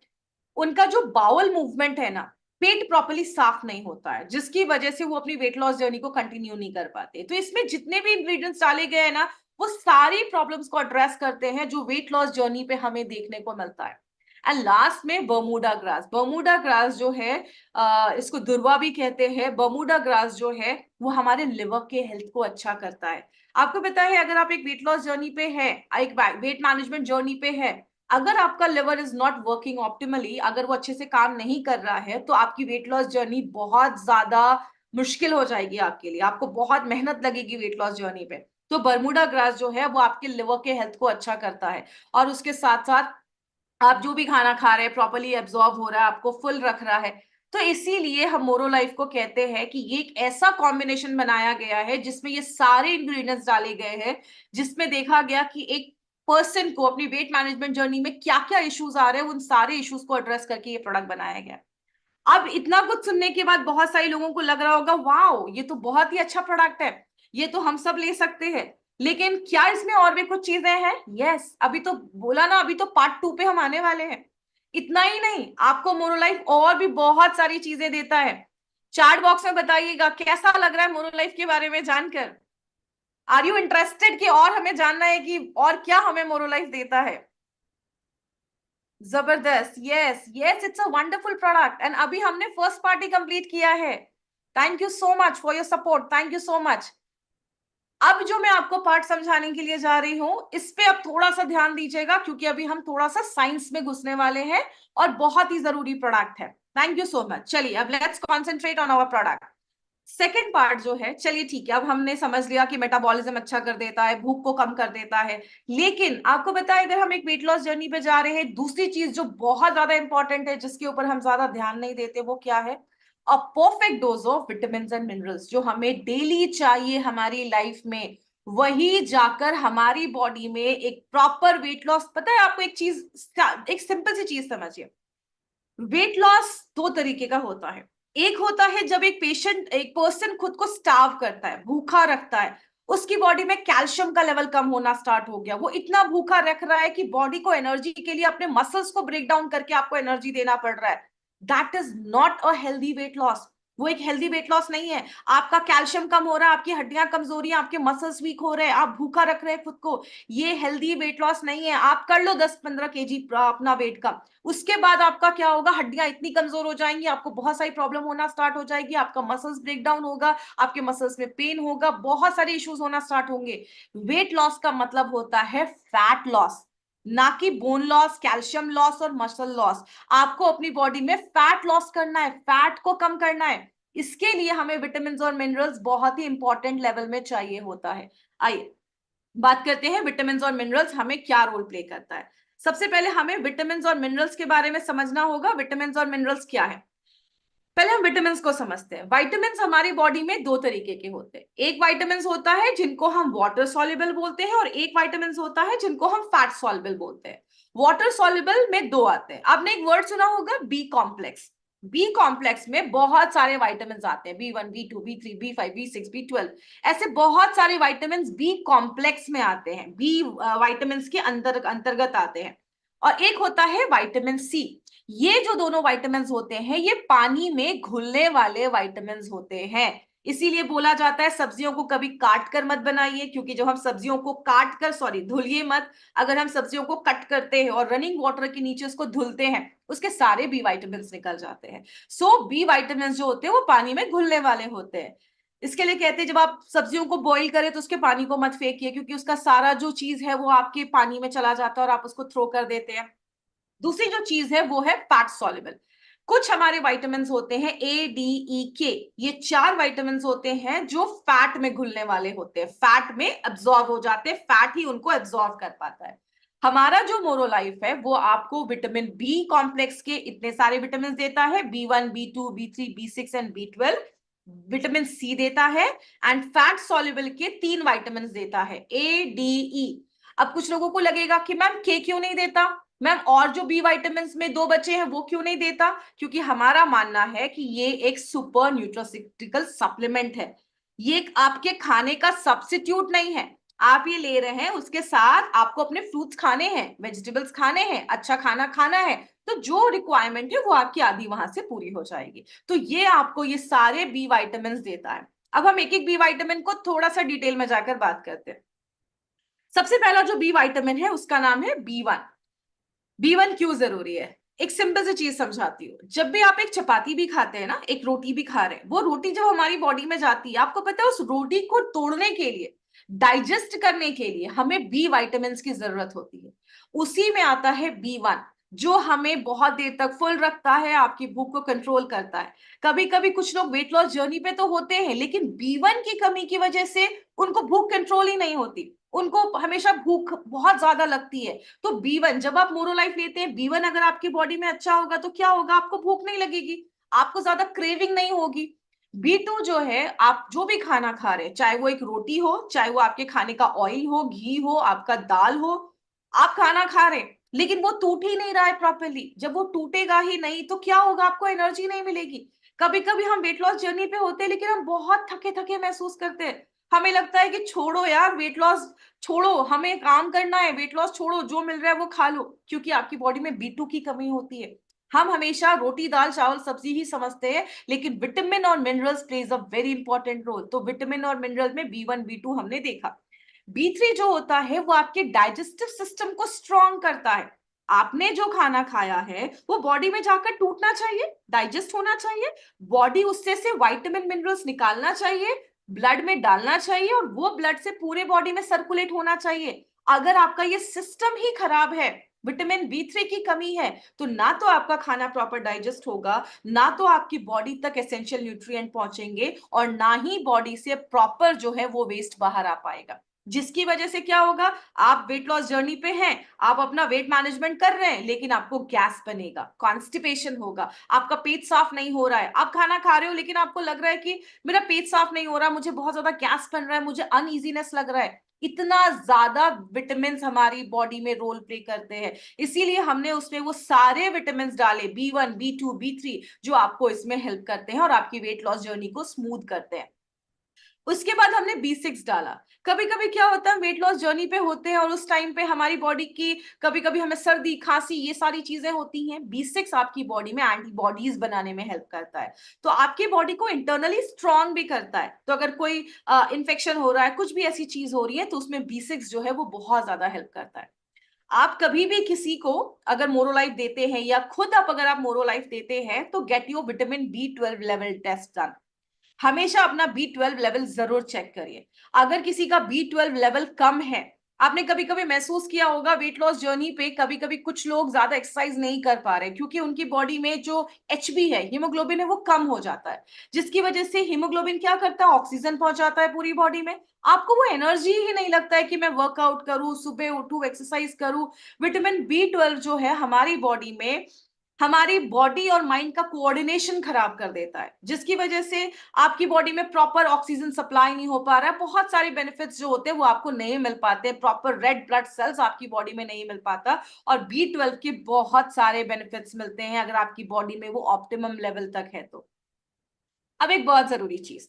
Speaker 1: उनका जो बाउल मूवमेंट है ना, पेट प्रॉपर्ली साफ नहीं होता है, जिसकी वजह से वो अपनी वेट लॉस जर्नी को कंटिन्यू नहीं कर पाते। तो इसमें जितने भी इंग्रेडिएंट्स डाले गए हैं ना, वो सारी प्रॉब्लम्स को एड्रेस करते हैं जो वेट लॉस जर्नी पे हमें देखने को मिलता है। एंड लास्ट में बर्मुडा ग्रास। बर्मुडा ग्रास जो है, इसको दुर्वा भी कहते हैं। बर्मुडा ग्रास जो है वो हमारे लिवर के हेल्थ को अच्छा करता है। आपको पता है अगर आप एक वेट लॉस जर्नी पे है, एक वेट मैनेजमेंट जर्नी पे है, अगर आपका liver is not working optimally, अगर वो अच्छे से काम नहीं कर रहा है, तो आपकी वेट लॉस जर्नी बहुत ज्यादा मुश्किल हो जाएगी आपके लिए, आपको बहुत मेहनत लगेगी वेट लॉस जर्नी पे। तो बर्मुडा ग्रास जो है वो आपके लिवर के हेल्थ को अच्छा करता है, और उसके साथ साथ आप जो भी खाना खा रहे हैं प्रॉपर्ली एब्जॉर्ब हो रहा है, आपको फुल रख रहा है। तो इसीलिए हम मोरो लाइफ को कहते हैं कि ये एक ऐसा कॉम्बिनेशन बनाया गया है जिसमें ये सारे इंग्रेडिएंट्स डाले गए हैं, जिसमें देखा गया कि एक पर्सन को अपनी वेट मैनेजमेंट जर्नी में क्या क्या इश्यूज आ रहे हैं, उन सारे इश्यूज को एड्रेस करके ये प्रोडक्ट बनाया गया। अब इतना कुछ सुनने के बाद बहुत सारे लोगों को लग रहा होगा वाओ ये तो बहुत ही अच्छा प्रोडक्ट है, ये तो हम सब ले सकते हैं, लेकिन क्या इसमें और भी कुछ चीजें हैं? यस, अभी तो बोला ना, अभी तो पार्ट 2 पे हम आने वाले हैं। इतना ही नहीं, आपको मोनोलाइफ और भी बहुत सारी चीजें देता है। चैट बॉक्स में बताइएगा कैसा लग रहा है मोनोलाइफ के बारे में जानकर। आर यू इंटरेस्टेड कि और हमें जानना है कि और क्या हमें मोनोलाइफ देता है? जबरदस्त। Yes yes, it's a wonderful product. And अभी हमने फर्स्ट पार्टी कंप्लीट किया है। Thank you so much for your support, thank you so much. अब जो मैं आपको पार्ट समझाने के लिए जा रही हूं, इस पे अब थोड़ा सा ध्यान दीजिएगा, क्योंकि अभी हम थोड़ा सा साइंस में घुसने वाले हैं, और बहुत ही जरूरी प्रोडक्ट है। Thank you so much. चलिए अब let's concentrate on our product. Second part जो है, चलिए ठीक है, अब हमने समझ लिया कि मेटाबॉलिज्म अच्छा कर देता है, भूख को कम कर देता है, लेकिन आपको पता है अगर हम एक वेट लॉस जर्नी पे जा रहे हैं, दूसरी चीज जो बहुत ज्यादा इंपॉर्टेंट है, जिसके ऊपर हम ज्यादा ध्यान नहीं देते, वो क्या है? A perfect dose of vitamin and minerals, जो हमें डेली चाहिए हमारी लाइफ में, वही जाकर हमारी बॉडी में एक प्रॉपर वेट लॉस। पता है आपको एक चीज, एक सिंपल सी चीज समझिए, वेट लॉस दो तरीके का होता है। एक होता है जब एक पेशेंट, एक पर्सन खुद को स्टार्व करता है, भूखा रखता है, उसकी बॉडी में कैल्शियम का लेवल कम होना स्टार्ट हो गया, वो इतना भूखा रख रहा है कि बॉडी को एनर्जी के लिए अपने मसल्स को ब्रेक डाउन करके आपको एनर्जी देना पड़ रहा है। That is not a healthy weight loss. वो एक हेल्दी वेट लॉस नहीं है। आपका कैल्शियम कम हो रहा है, आपकी हड्डियां कमजोरी है, आपके मसल्स वीक हो रहे हैं, आप भूखा रख रहे हैं खुद को, ये हेल्दी वेट लॉस नहीं है। आप कर लो 10-15 kg अपना वेट का, उसके बाद आपका क्या होगा, हड्डियां इतनी कमजोर हो जाएंगी, आपको बहुत सारी प्रॉब्लम होना स्टार्ट हो जाएगी, आपका मसल्स ब्रेक डाउन होगा, आपके मसल्स में पेन होगा, बहुत सारे इश्यूज होना स्टार्ट होंगे। वेट लॉस का मतलब होता है फैट लॉस, ना कि बोन लॉस, कैल्शियम लॉस और मसल लॉस। आपको अपनी बॉडी में फैट लॉस करना है, फैट को कम करना है। इसके लिए हमें विटामिन और मिनरल्स बहुत ही इंपॉर्टेंट लेवल में चाहिए होता है। आइए बात करते हैं विटामिन और मिनरल्स हमें क्या रोल प्ले करता है। सबसे पहले हमें विटामिन और मिनरल्स के बारे में समझना होगा। विटामिन और मिनरल्स क्या है, पहले हम विटामिन को समझते हैं। विटामिन हमारी बॉडी में दो तरीके के होते हैं। एक विटामिन होता है जिनको हम वाटर सॉल्युबल बोलते हैं, और एक विटामिन होता है जिनको हम फैट सॉल्युबल बोलते हैं। वाटर सॉल्युबल में दो आते हैं। आपने एक वर्ड सुना होगा बी कॉम्प्लेक्स। बी कॉम्प्लेक्स में बहुत सारे विटामिन आते हैं, B1, B2, B3, B5, B6, B12, ऐसे बहुत सारे विटामिन बी कॉम्प्लेक्स में आते हैं, बी विटामिन के अंतर्गत आते हैं। और एक होता है विटामिन सी। ये जो दोनों विटामिन होते हैं ये पानी में घुलने वाले विटामिन होते हैं। इसीलिए बोला जाता है सब्जियों को कभी काट कर मत बनाइए, क्योंकि जब हम सब्जियों को काट कर, सॉरी धुलिए मत, अगर हम सब्जियों को कट करते हैं और रनिंग वाटर के नीचे उसको धुलते हैं, उसके सारे बी विटामिन निकल जाते हैं। सो बी विटामिन जो होते हैं वो पानी में घुलने वाले होते हैं। इसके लिए कहते हैं जब आप सब्जियों को बॉईल करें तो उसके पानी को मत फेंकिए, क्योंकि उसका सारा जो चीज है वो आपके पानी में चला जाता है और आप उसको थ्रो कर देते हैं। दूसरी जो चीज है वो है फैट सॉल्युबल। कुछ हमारे विटामिन होते हैं A, D, E, K, ये 4 विटामिन होते हैं जो फैट में घुलने वाले होते हैं, फैट में एब्जॉर्ब हो जाते हैं, फैट ही उनको एब्जॉर्ब कर पाता है। हमारा जो मोरोलाइफ है वो आपको विटामिन बी कॉम्प्लेक्स के इतने सारे विटामिन देता है, B1, B2, B3, B6 and B12। Vitamin C देता है एंड फैट सॉल्युबल के 3 विटामिन देता है, A, D, E। अब कुछ लोगों को लगेगा कि मैम के क्यों नहीं देता, मैम और जो बी विटामिन में 2 बचे हैं वो क्यों नहीं देता? क्योंकि हमारा मानना है कि ये एक सुपर न्यूट्रोसिटिकल सप्लीमेंट है, ये आपके खाने का सब्स्टिट्यूट नहीं है। आप ये ले रहे हैं, उसके साथ आपको अपने फ्रूट्स खाने हैं, वेजिटेबल्स खाने हैं, अच्छा खाना खाना है, तो जो रिक्वायरमेंट है वो आपकी आधी वहां से पूरी हो जाएगी। तो ये आपको ये सारे बी विटामिन देता है। अब हम एक एक बी विटामिन को थोड़ा सा डिटेल में जाकर बात करते हैं। सबसे पहला जो बी विटामिन है उसका नाम है B1। B1 क्यों जरूरी है? एक सिंपल सी चीज समझाती हूँ। जब भी आप एक चपाती भी खाते हैं ना, एक रोटी भी खा रहे हैं, वो रोटी जब हमारी बॉडी में जाती है, आपको पता है उस रोटी को तोड़ने के लिए, डाइजेस्ट करने के लिए हमें बी विटामिन की जरूरत होती है। उसी में आता है B1, जो हमें बहुत देर तक फुल रखता है, आपकी भूख को कंट्रोल करता है। कभी कभी कुछ लोग वेट लॉस जर्नी पे तो होते हैं, लेकिन B1 की कमी की वजह से उनको भूख कंट्रोल ही नहीं होती, उनको हमेशा भूख बहुत ज्यादा लगती है। तो B1 जब आप मोरोलाइफ लेते हैं, B1 अगर आपकी बॉडी में अच्छा होगा तो क्या होगा, आपको भूख नहीं लगेगी, आपको ज्यादा क्रेविंग नहीं होगी। B2 जो है, आप जो भी खाना खा रहे हैं, चाहे वो एक रोटी हो, चाहे वो आपके खाने का ऑयल हो, घी हो, आपका दाल हो, आप खाना खा रहे हैं लेकिन वो टूट ही नहीं रहा है प्रॉपरली। जब वो टूटेगा ही नहीं तो क्या होगा, आपको एनर्जी नहीं मिलेगी। कभी कभी हम वेट लॉस जर्नी पे होते हैं लेकिन हम बहुत थके थके महसूस करते हैं, हमें लगता है कि छोड़ो यार वेट लॉस, छोड़ो, हमें काम करना है, वेट लॉस छोड़ो, जो मिल रहा है वो खा लो, क्योंकि आपकी बॉडी में B2 की कमी होती है। हम हमेशा रोटी दाल चावल सब्जी ही समझते हैं, लेकिन विटामिन और minerals plays a very important role. तो विटामिन और मिनरल में B1, B2 हमने देखा। B3 जो होता है वो आपके डाइजेस्टिव सिस्टम को स्ट्रॉन्ग करता है। आपने जो खाना खाया है वो बॉडी में जाकर टूटना चाहिए, डाइजेस्ट होना चाहिए, बॉडी उससे से विटामिन मिनरल्स निकालना चाहिए, ब्लड में डालना चाहिए, और वो ब्लड से पूरे बॉडी में सर्कुलेट होना चाहिए। अगर आपका ये सिस्टम ही खराब है, विटामिन B3 की कमी है, तो ना तो आपका खाना प्रॉपर डाइजेस्ट होगा, ना तो आपकी बॉडी तक एसेंशियल न्यूट्रिएंट पहुंचेंगे, और ना ही बॉडी से प्रॉपर जो है वो वेस्ट बाहर आ पाएगा। जिसकी वजह से क्या होगा, आप वेट लॉस जर्नी पे हैं, आप अपना वेट मैनेजमेंट कर रहे हैं, लेकिन आपको गैस बनेगा, कॉन्स्टिपेशन होगा, आपका पेट साफ नहीं हो रहा है। आप खाना खा रहे हो लेकिन आपको लग रहा है कि मेरा पेट साफ नहीं हो रहा, मुझे बहुत ज्यादा गैस बन रहा है, मुझे अनईजीनेस लग रहा है। इतना ज्यादा विटामिन हमारी बॉडी में रोल प्ले करते हैं, इसीलिए हमने उसमें वो सारे विटामिन डाले, B1, B2, B3, जो आपको इसमें हेल्प करते हैं और आपकी वेट लॉस जर्नी को स्मूथ करते हैं। उसके बाद हमने B6 डाला। कभी कभी क्या होता है, वेट लॉस जर्नी पे होते हैं और उस टाइम पे हमारी बॉडी की कभी कभी हमें सर्दी खांसी ये सारी चीजें होती हैं। B6 आपकी बॉडी में एंटीबॉडीज बनाने में हेल्प करता है, तो आपकी बॉडी को इंटरनली स्ट्रांग भी करता है। तो अगर कोई इन्फेक्शन हो रहा है, कुछ भी ऐसी चीज हो रही है, तो उसमें B6 जो है वो बहुत ज्यादा हेल्प करता है। आप कभी भी किसी को अगर मोरोलाइफ देते हैं, या खुद आप अगर आप मोरोलाइफ देते हैं, तो get your vitamin B12 level test done. हमेशा अपना B12 लेवल जरूर चेक करिए। अगर किसी का B12 लेवल कम है, आपने कभी कभी महसूस किया होगा वेट लॉस जर्नी पे, कभी कभी कुछ लोग ज्यादा एक्सरसाइज नहीं कर पा रहे क्योंकि उनकी बॉडी में जो HB है, हीमोग्लोबिन है, वो कम हो जाता है, जिसकी वजह से हीमोग्लोबिन क्या करता है, ऑक्सीजन पहुंचाता है पूरी बॉडी में। आपको वो एनर्जी ही नहीं लगता है कि मैं वर्कआउट करूं, सुबह उठूं, एक्सरसाइज करूं। विटामिन B12 जो है हमारी बॉडी में हमारी बॉडी और माइंड का कोऑर्डिनेशन खराब कर देता है, जिसकी वजह से आपकी बॉडी में प्रॉपर ऑक्सीजन सप्लाई नहीं हो पा रहा है। बहुत सारे बेनिफिट्स जो होते हैं वो आपको नहीं मिल पाते, प्रॉपर रेड ब्लड सेल्स आपकी बॉडी में नहीं मिल पाता, और B12 के बहुत सारे बेनिफिट्स मिलते हैं अगर आपकी बॉडी में वो ऑप्टिमम लेवल तक है तो। अब एक बहुत जरूरी चीज,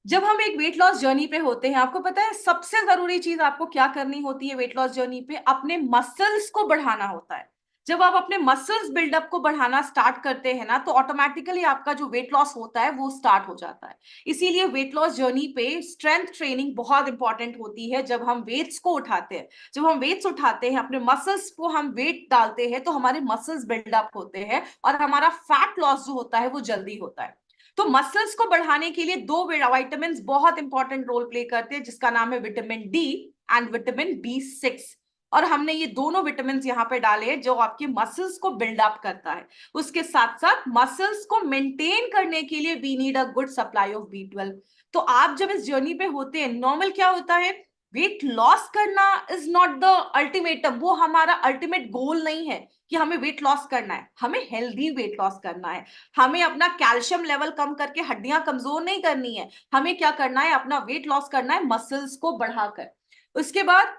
Speaker 1: जब हम एक वेट लॉस जर्नी पे होते हैं, आपको पता है सबसे जरूरी चीज आपको क्या करनी होती है वेट लॉस जर्नी पे? अपने मसल्स को बढ़ाना होता है। जब आप अपने मसल्स बिल्डअप को बढ़ाना स्टार्ट करते हैं ना, तो ऑटोमेटिकली आपका जो वेट लॉस होता है वो स्टार्ट हो जाता है। इसीलिए वेट लॉस जर्नी पे स्ट्रेंथ ट्रेनिंग बहुत इंपॉर्टेंट होती है। जब हम वेट्स को उठाते हैं, जब हम वेट्स उठाते हैं, अपने मसल्स को हम वेट डालते हैं, तो हमारे मसल्स बिल्डअप होते हैं और हमारा फैट लॉस जो होता है वो जल्दी होता है। तो मसल्स को बढ़ाने के लिए दो विटामिन बहुत इंपॉर्टेंट रोल प्ले करते हैं, जिसका नाम है vitamin D and vitamin B6। और हमने ये दोनों विटामिन यहाँ पे डाले जो आपके मसल्स को बिल्डअप करता है। उसके साथ साथ मसल्स को मेंटेन करने के लिए we need a good supply of B12। तो आप जब इस जर्नी पे होते हैं, नॉर्मल क्या होता है, वेट लॉस करना इज नॉट द अल्टीमेटम, वो हमारा अल्टीमेट गोल नहीं है कि हमें वेट लॉस करना है। हमें हेल्दी वेट लॉस करना है। हमें अपना कैल्शियम लेवल कम करके हड्डियां कमजोर नहीं करनी है। हमें क्या करना है, अपना वेट लॉस करना है मसल्स को बढ़ाकर। उसके बाद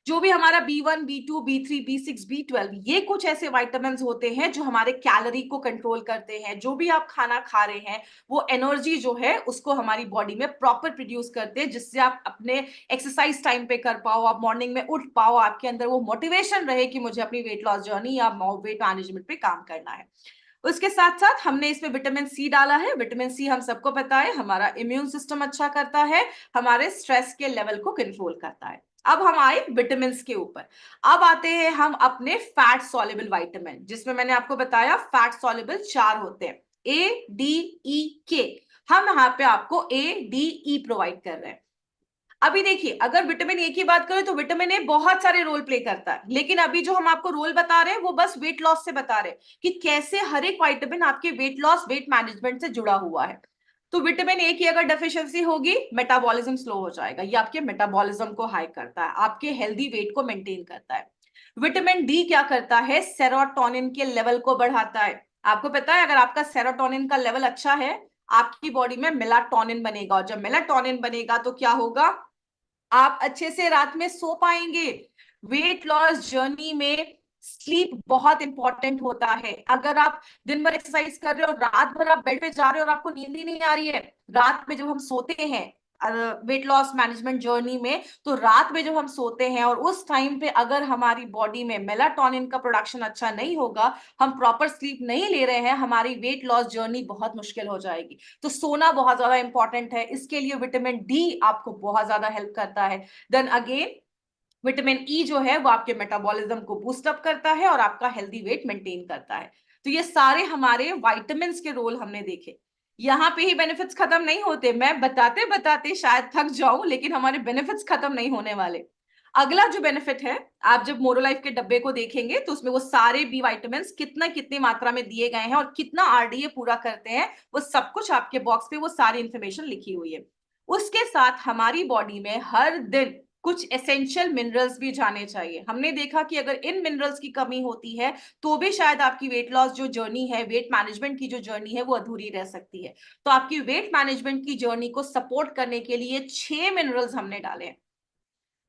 Speaker 1: जो भी हमारा B1, B2, B3, B6, B12, ये कुछ ऐसे विटामिन होते हैं जो हमारे कैलोरी को कंट्रोल करते हैं। जो भी आप खाना खा रहे हैं वो एनर्जी जो है उसको हमारी बॉडी में प्रॉपर प्रोड्यूस करते हैं, जिससे आप अपने एक्सरसाइज टाइम पे कर पाओ, आप मॉर्निंग में उठ पाओ, आपके अंदर वो मोटिवेशन रहे कि मुझे अपनी वेट लॉस जर्नी या वेट मैनेजमेंट पे काम करना है। उसके साथ साथ हमने इसमें विटामिन सी डाला है। विटामिन सी हम सबको पता है हमारा इम्यून सिस्टम अच्छा करता है, हमारे स्ट्रेस के लेवल को कंट्रोल करता है। अब हम आए विटामिन के ऊपर। अब आते हैं हम अपने फैट सॉल्युबल विटामिन, जिसमें मैंने आपको बताया फैट सॉल्युबल 4 होते हैं, A, D, E, K। हम यहाँ पे आपको A, D, E प्रोवाइड कर रहे हैं। अभी देखिए, अगर विटामिन ए की बात करें तो विटामिन ए बहुत सारे रोल प्ले करता है, लेकिन अभी जो हम आपको रोल बता रहे हैं वो बस वेट लॉस से बता रहे हैं कि कैसे हर एक विटामिन आपके वेट लॉस वेट मैनेजमेंट से जुड़ा हुआ है। तो विटामिन ए की अगर डेफिशिएंसी होगी, मेटाबॉलिज्म स्लो हो जाएगा। ये आपके मेटाबॉलिज्म को हाई करता है, आपके हेल्दी वेट को मेंटेन करता है। विटामिन डी क्या करता है, सेरोटोनिन के लेवल को बढ़ाता है। आपको पता है अगर आपका सेरोटोनिन का लेवल अच्छा है, आपकी बॉडी में मेलाटोनिन बनेगा, और जब मेलाटोनिन बनेगा तो क्या होगा, आप अच्छे से रात में सो पाएंगे। वेट लॉस जर्नी में स्लीप बहुत इंपॉर्टेंट होता है। अगर आप दिन भर एक्सरसाइज कर रहे हो, रात भर आप बेड पे जा रहे हो और आपको नींद ही नहीं आ रही है, रात में जब हम सोते हैं वेट लॉस मैनेजमेंट जर्नी में, तो रात में जब हम सोते हैं और उस टाइम पे अगर हमारी बॉडी में मेलाटोनिन का प्रोडक्शन अच्छा नहीं होगा, हम प्रॉपर स्लीप नहीं ले रहे हैं, हमारी वेट लॉस जर्नी बहुत मुश्किल हो जाएगी। तो सोना बहुत ज्यादा इंपॉर्टेंट है, इसके लिए विटामिन डी आपको बहुत ज्यादा हेल्प करता है। देन अगेन विटामिन ई जो है वो आपके मेटाबॉलिज्म को बूस्ट अप करता है और आपका हेल्दी वेट मेंटेन करता है। तो ये सारे हमारे विटामिन के रोल हमने देखे। यहाँ पे ही बेनिफिट्स खत्म नहीं होते, मैं बताते बताते शायद थक जाऊं, लेकिन हमारे बेनिफिट्स खत्म नहीं होने वाले। अगला जो बेनिफिट है, आप जब मोरोलाइफ के डब्बे को देखेंगे तो उसमें वो सारे बी विटामिन कितना कितनी मात्रा में दिए गए हैं और कितना आरडीए पूरा करते हैं, वो सब कुछ आपके बॉक्स पे वो सारी इंफॉर्मेशन लिखी हुई है। उसके साथ हमारी बॉडी में हर दिन कुछ एसेंशियल मिनरल्स भी जाने चाहिए। हमने देखा कि अगर इन मिनरल्स की कमी होती है तो भी शायद आपकी वेट लॉस जो जर्नी है, वेट मैनेजमेंट की जो जर्नी है, वो अधूरी रह सकती है। तो आपकी वेट मैनेजमेंट की जर्नी को सपोर्ट करने के लिए 6 मिनरल्स हमने डाले हैं।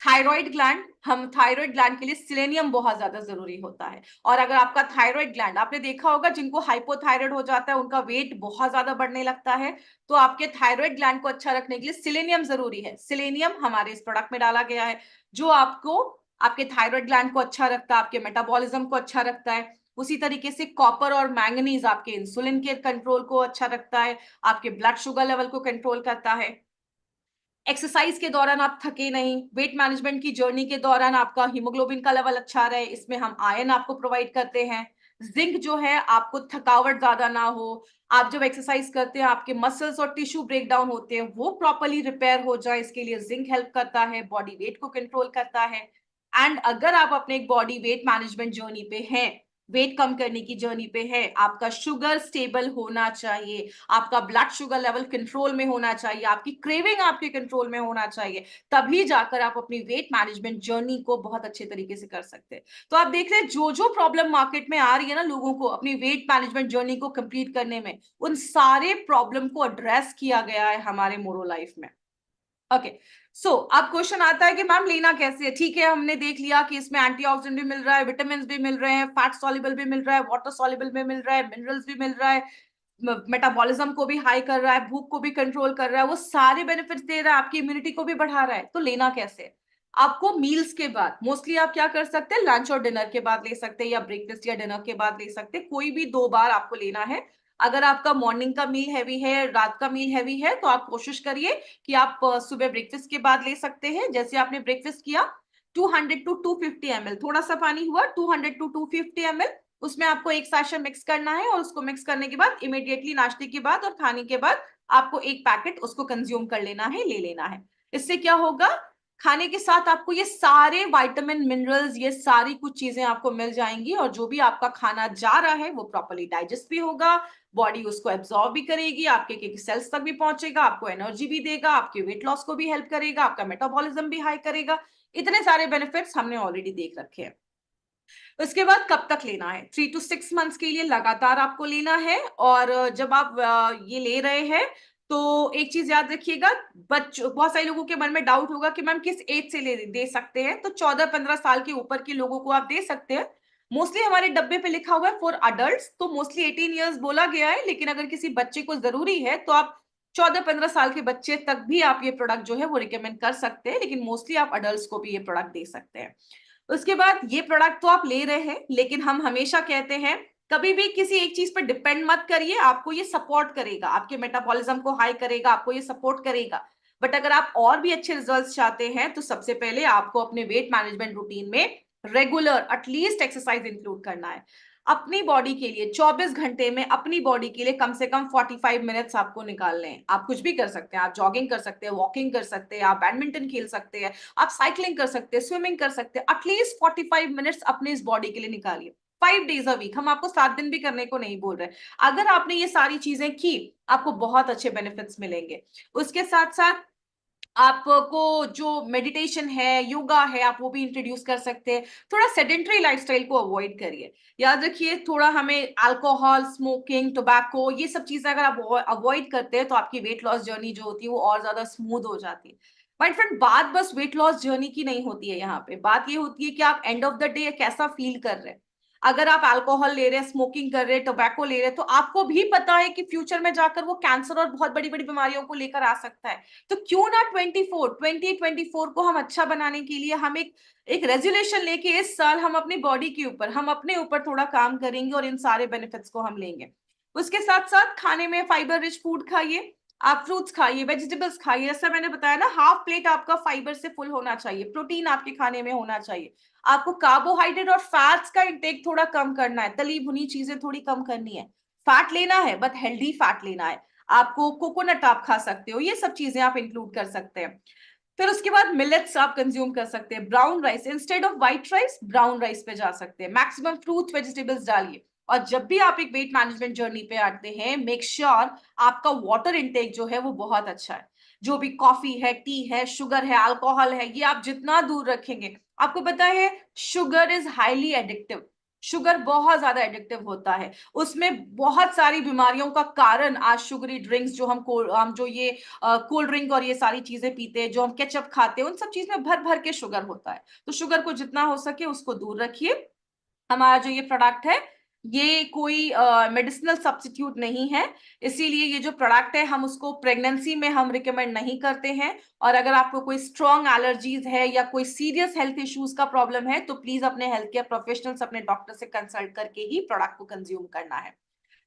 Speaker 1: थायराइड ग्लैंड, हम थायराइड ग्लैंड के लिए सिलेनियम बहुत ज्यादा जरूरी होता है। और अगर आपका थायराइड ग्लैंड, आपने देखा होगा जिनको हाइपोथायराइड हो जाता है उनका वेट बहुत ज्यादा बढ़ने लगता है, तो आपके थायराइड ग्लैंड को अच्छा रखने के लिए सिलेनियम जरूरी है। सिलेनियम हमारे इस प्रोडक्ट में डाला गया है, जो आपको आपके थायराइड ग्लैंड को अच्छा रखता है, आपके मेटाबॉलिज्म को अच्छा रखता है। उसी तरीके से कॉपर और मैंगनीज आपके इंसुलिन के कंट्रोल को अच्छा रखता है, आपके ब्लड शुगर लेवल को कंट्रोल करता है। एक्सरसाइज के दौरान आप थके नहीं, वेट मैनेजमेंट की जर्नी के दौरान आपका हीमोग्लोबिन का लेवल अच्छा रहे, इसमें हम आयरन आपको प्रोवाइड करते हैं। जिंक जो है, आपको थकावट ज्यादा ना हो, आप जब एक्सरसाइज करते हैं आपके मसल्स और टिश्यू ब्रेक डाउन होते हैं वो प्रॉपरली रिपेयर हो जाए, इसके लिए जिंक हेल्प करता है, बॉडी वेट को कंट्रोल करता है। एंड अगर आप अपने एक बॉडी वेट मैनेजमेंट जर्नी पे हैं, वेट कम करने की जर्नी पे है, आपका शुगर स्टेबल होना चाहिए, आपका ब्लड शुगर लेवल कंट्रोल में होना चाहिए, आपकी क्रेविंग आपके कंट्रोल में होना चाहिए, तभी जाकर आप अपनी वेट मैनेजमेंट जर्नी को बहुत अच्छे तरीके से कर सकते हैं। तो आप देख रहे हैं जो जो प्रॉब्लम मार्केट में आ रही है ना लोगों को अपनी वेट मैनेजमेंट जर्नी को कंप्लीट करने में, उन सारे प्रॉब्लम को एड्रेस किया गया है हमारे मोरो लाइफ में। ओके, सो अब क्वेश्चन आता है कि मैम लेना कैसे है। ठीक है, हमने देख लिया कि इसमें एंटीऑक्सीडेंट भी मिल रहा है, विटामिन भी मिल रहे हैं, फैट सॉल्युबल भी मिल रहा है, वाटर सॉल्युबल भी मिल रहा है, मिनरल्स भी मिल रहा है, मेटाबॉलिज्म को भी हाई कर रहा है, भूख को भी कंट्रोल कर रहा है, वो सारे बेनिफिट्स दे रहा है, आपकी इम्यूनिटी को भी बढ़ा रहा है। तो लेना कैसे है? आपको मील्स के बाद, मोस्टली आप क्या कर सकते हैं, लंच और डिनर के बाद ले सकते हैं, या ब्रेकफास्ट या डिनर के बाद ले सकते हैं, कोई भी 2 बार आपको लेना है। अगर आपका मॉर्निंग का मील हैवी है, रात का मील हैवी है, तो आप कोशिश करिए कि आप सुबह ब्रेकफास्ट के बाद ले सकते हैं। जैसे आपने ब्रेकफास्ट किया, 200 टू 250 ml, थोड़ा सा पानी हुआ, 200 टू 250 ml, उसमें आपको एक साशा मिक्स करना है, और उसको मिक्स करने के बाद इमीडिएटली नाश्ते के बाद और खाने के बाद आपको एक पैकेट उसको कंज्यूम कर लेना है, ले लेना है। इससे क्या होगा, खाने के साथ आपको ये सारे विटामिन मिनरल्स, ये सारी कुछ चीजें आपको मिल जाएंगी, और जो भी आपका खाना जा रहा है वो प्रॉपर्ली डाइजेस्ट भी होगा, बॉडी उसको एब्जॉर्ब भी करेगी, आपके सेल्स तक भी पहुंचेगा, आपको एनर्जी भी देगा, आपके वेट लॉस को भी हेल्प करेगा, आपका मेटाबॉलिज्म भी हाई करेगा। इतने सारे बेनिफिट्स हमने ऑलरेडी देख रखे हैं। उसके बाद कब तक लेना है, 3 to 6 मंथ्स के लिए लगातार आपको लेना है। और जब आप ये ले रहे हैं तो एक चीज याद रखिएगा, बच्चों, बहुत सारे लोगों के मन में डाउट होगा कि मैम किस एज से दे सकते हैं। तो 14-15 साल के ऊपर के लोगों को आप दे सकते हैं। मोस्टली हमारे डब्बे पे लिखा हुआ है फॉर अडल्ट, तो मोस्टली 18 ईयर्स बोला गया है, लेकिन अगर किसी बच्चे को जरूरी है तो आप 14-15 साल के बच्चे तक भी आप ये प्रोडक्ट जो है वो रिकमेंड कर सकते हैं, लेकिन मोस्टली आप अडल्ट को भी ये प्रोडक्ट दे सकते हैं। उसके बाद ये प्रोडक्ट तो आप ले रहे हैं, लेकिन हम हमेशा कहते हैं कभी भी किसी एक चीज पर डिपेंड मत करिए, आपको ये सपोर्ट करेगा, आपके मेटाबॉलिज्म को हाई करेगा, आपको ये सपोर्ट करेगा। बट अगर आप और भी अच्छे रिजल्ट्स चाहते हैं तो सबसे पहले आपको अपने वेट मैनेजमेंट रूटीन में रेगुलर एटलीस्ट एक्सरसाइज इंक्लूड करना है। अपनी बॉडी के लिए 24 घंटे में अपनी बॉडी के लिए कम से कम 45 मिनट्स आपको निकालने हैं। आप कुछ भी कर सकते हैं, आप जॉगिंग कर सकते हैं, वॉकिंग कर सकते हैं, आप बैडमिंटन खेल सकते हैं, आप साइकिलिंग कर सकते हैं, स्विमिंग कर सकते हैं, एटलीस्ट 45 मिनट्स अपने इस बॉडी के लिए निकालिए, 5 days a week। हम आपको 7 दिन भी करने को नहीं बोल रहे। अगर आपने ये सारी चीजें की, आपको बहुत अच्छे बेनिफिट्स मिलेंगे। उसके साथ साथ आपको जो मेडिटेशन है, योगा है, आप वो भी इंट्रोड्यूस कर सकते हैं। थोड़ा सेडेंटरी लाइफस्टाइल को अवॉइड करिए। याद रखिए, थोड़ा हमें अल्कोहल, स्मोकिंग, टोबैको, ये सब चीजें अगर आप अवॉइड करते हैं तो आपकी वेट लॉस जर्नी जो होती है वो और ज्यादा स्मूथ हो जाती है। माय फ्रेंड, बात बस वेट लॉस जर्नी की नहीं होती है, यहाँ पे बात ये होती है कि आप एंड ऑफ द डे कैसा फील कर रहे हैं। अगर आप अल्कोहल ले रहे हैं, स्मोकिंग कर रहे हैं, टोबैको ले रहे हैं, तो आपको भी पता है कि फ्यूचर में जाकर वो कैंसर और बहुत बड़ी बड़ी बीमारियों को लेकर आ सकता है। तो क्यों ना 2024 को हम अच्छा बनाने के लिए हम एक रेजोल्यूशन लेके इस साल हम अपनी बॉडी के ऊपर, हम अपने ऊपर थोड़ा काम करेंगे और इन सारे बेनिफिट्स को हम लेंगे। उसके साथ साथ खाने में फाइबर रिच फूड खाइए, आप फ्रूट्स खाइए, वेजिटेबल्स खाइए। जैसा मैंने बताया ना, हाफ प्लेट आपका फाइबर से फुल होना चाहिए, प्रोटीन आपके खाने में होना चाहिए। आपको कार्बोहाइड्रेट और फैट्स का इंटेक थोड़ा कम करना है, तली भुनी चीजें थोड़ी कम करनी है। फैट लेना है बट हेल्दी फैट लेना है। आपको कोकोनट आप खा सकते हो, ये सब चीजें आप इंक्लूड कर सकते हैं। फिर उसके बाद मिलेट्स आप कंज्यूम कर सकते हैं, brown rice instead of white rice, brown rice पे जा सकते हैं। मैक्सिमम फ्रूट वेजिटेबल्स डालिए। और जब भी आप एक वेट मैनेजमेंट जर्नी पे आते हैं, मेक श्योर आपका वाटर इंटेक जो है वो बहुत अच्छा है। जो भी कॉफी है, टी है, शुगर है, अल्कोहल है, ये आप जितना दूर रखेंगे। आपको पता है sugar is highly addictive, sugar बहुत ज्यादा एडिक्टिव होता है। उसमें बहुत सारी बीमारियों का कारण आज शुगरी ड्रिंक्स, जो हम जो ये कोल्ड ड्रिंक और ये सारी चीजें पीते हैं, जो हम केचप खाते हैं, उन सब चीज में भर भर के शुगर होता है। तो शुगर को जितना हो सके उसको दूर रखिए। हमारा जो ये प्रोडक्ट है, ये कोई मेडिसिनल सब्स्टिट्यूट नहीं है, इसीलिए ये जो प्रोडक्ट है हम उसको प्रेगनेंसी में हम रिकमेंड नहीं करते हैं। और अगर आपको कोई स्ट्रॉन्ग एलर्जीज है या कोई सीरियस हेल्थ इश्यूज का प्रॉब्लम है तो प्लीज अपने हेल्थ केयर प्रोफेशनल्स, अपने डॉक्टर से कंसल्ट करके ही प्रोडक्ट को कंज्यूम करना है।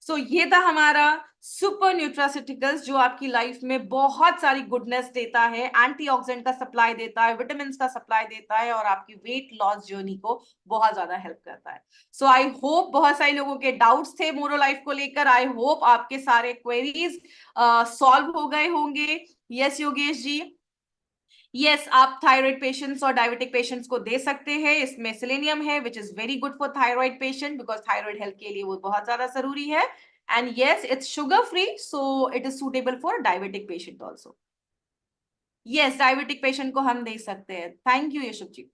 Speaker 1: सो ये था हमारा सुपर न्यूट्रास्यूटिकल्स, जो आपकी लाइफ में बहुत सारी गुडनेस देता है, एंटीऑक्सीडेंट का सप्लाई देता है, विटामिन का सप्लाई देता है, और आपकी वेट लॉस जर्नी को बहुत ज्यादा हेल्प करता है। सो आई होप, बहुत सारे लोगों के डाउट्स थे मोरो लाइफ को लेकर, आई होप आपके सारे क्वेरीज सॉल्व हो गए होंगे। यस योगेश जी। यस, आप थायराइड पेशेंट्स और डायबिटिक पेशेंट्स को दे सकते हैं। इसमें सेलेनियम है which is very good for thyroid patient because thyroid health के लिए वो बहुत ज्यादा जरूरी है। And yes, it's sugar free, so it is suitable for diabetic patient also. Yes, diabetic patient को हम दे सकते हैं। Thank you Yashubh ji.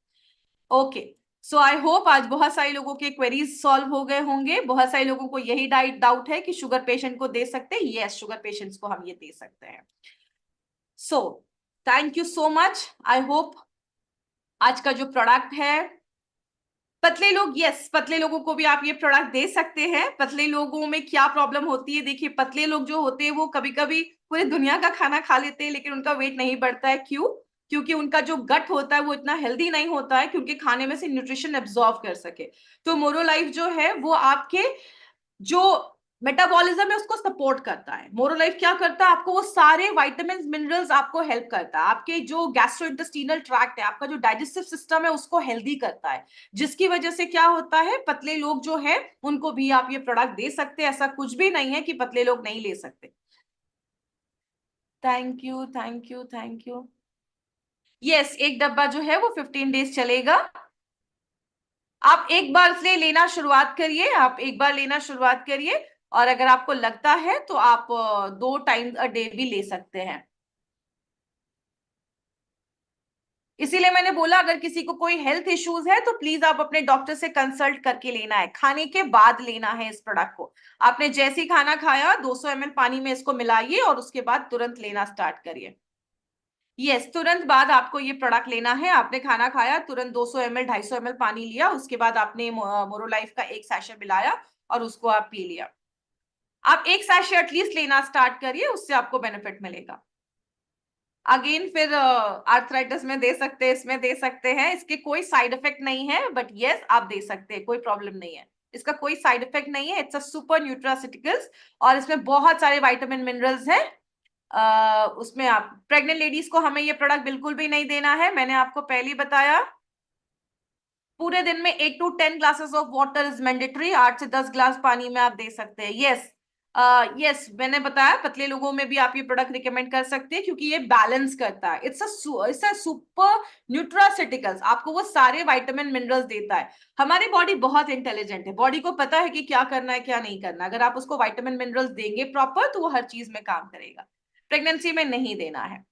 Speaker 1: Okay, so I hope आज बहुत सारे लोगों के क्वेरीज सॉल्व हो गए होंगे। बहुत सारे लोगों को यही डाउट है कि शुगर पेशेंट को दे सकते हैं। यस, शुगर पेशेंट्स को हम ये दे सकते हैं। So thank you so much. I hope आज का जो प्रोडक्ट है, पतले लोग, यस, पतले लोगों को भी आप ये प्रोडक्ट दे सकते हैं। पतले लोगों में क्या प्रॉब्लम होती है, देखिए पतले लोग जो होते हैं वो कभी कभी पूरे दुनिया का खाना खा लेते हैं लेकिन उनका वेट नहीं बढ़ता है। क्यों? क्योंकि उनका जो गट होता है वो इतना हेल्दी नहीं होता है क्योंकि खाने में से न्यूट्रिशन एब्जॉर्ब कर सके। तो मोरोलाइफ जो है वो आपके जो मेटाबॉलिज्म है उसको सपोर्ट करता है। मोरोलाइफ क्या करता है, आपको वो सारे विटामिन मिनरल्स आपको हेल्प करता है। आपके जो गैस्ट्रोइंटेस्टिनल ट्रैक्ट है, आपका जो डाइजेस्टिव सिस्टम है उसको हेल्दी करता है, जिसकी वजह से क्या होता है, पतले लोग जो है उनको भी आप ये प्रोडक्ट दे सकते हैं। ऐसा कुछ भी नहीं है कि पतले लोग नहीं ले सकते। Thank you, thank you, thank you. Yes, एक डब्बा जो है वो 15 डेज चलेगा। आप एक बार से लेना शुरुआत करिए, आप एक बार लेना शुरुआत करिए, और अगर आपको लगता है तो आप 2 टाइम्स अ डे भी ले सकते हैं। इसीलिए मैंने बोला अगर किसी को कोई हेल्थ इश्यूज है तो प्लीज आप अपने डॉक्टर से कंसल्ट करके लेना है, खाने के बाद लेना है इस प्रोडक्ट को। आपने जैसे ही खाना खाया 200 ml पानी में इसको मिलाइए और उसके बाद तुरंत लेना स्टार्ट करिए। यस, तुरंत बाद आपको ये प्रोडक्ट लेना है। आपने खाना खाया, तुरंत 200 ml 250 ml पानी लिया, उसके बाद आपने मोरोलाइफ का एक सैशे मिलाया और उसको आप पी लिया। आप एक सैशे एटलीस्ट लेना स्टार्ट करिए, उससे आपको बेनिफिट मिलेगा। अगेन फिर आर्थराइटिस में दे सकते हैं, इसमें दे सकते हैं। इसके कोई साइड इफेक्ट नहीं है, बट यस आप दे सकते हैं, कोई प्रॉब्लम नहीं है। इसका कोई साइड इफेक्ट नहीं है। इट्स अ सुपर न्यूट्रासिटिकल्स और इसमें बहुत सारे विटामिन मिनरल्स हैं। उसमें आप प्रेग्नेंट लेडीज को हमें ये प्रोडक्ट बिल्कुल भी नहीं देना है। मैंने आपको पहले ही बताया, पूरे दिन में 8 to 10 glasses of water is mandatory. 8 से 10 ग्लास पानी में आप दे सकते हैं। यस, यस, मैंने बताया पतले लोगों में भी आप ये प्रोडक्ट रिकमेंड कर सकते हैं क्योंकि ये बैलेंस करता है। इट्स अ सुपर न्यूट्रासिटिकल्स, आपको वो सारे विटामिन मिनरल्स देता है। हमारी बॉडी बहुत इंटेलिजेंट है, बॉडी को पता है कि क्या करना है क्या नहीं करना। अगर आप उसको विटामिन मिनरल्स देंगे प्रॉपर तो वो हर चीज में काम करेगा। प्रेगनेंसी में नहीं देना है।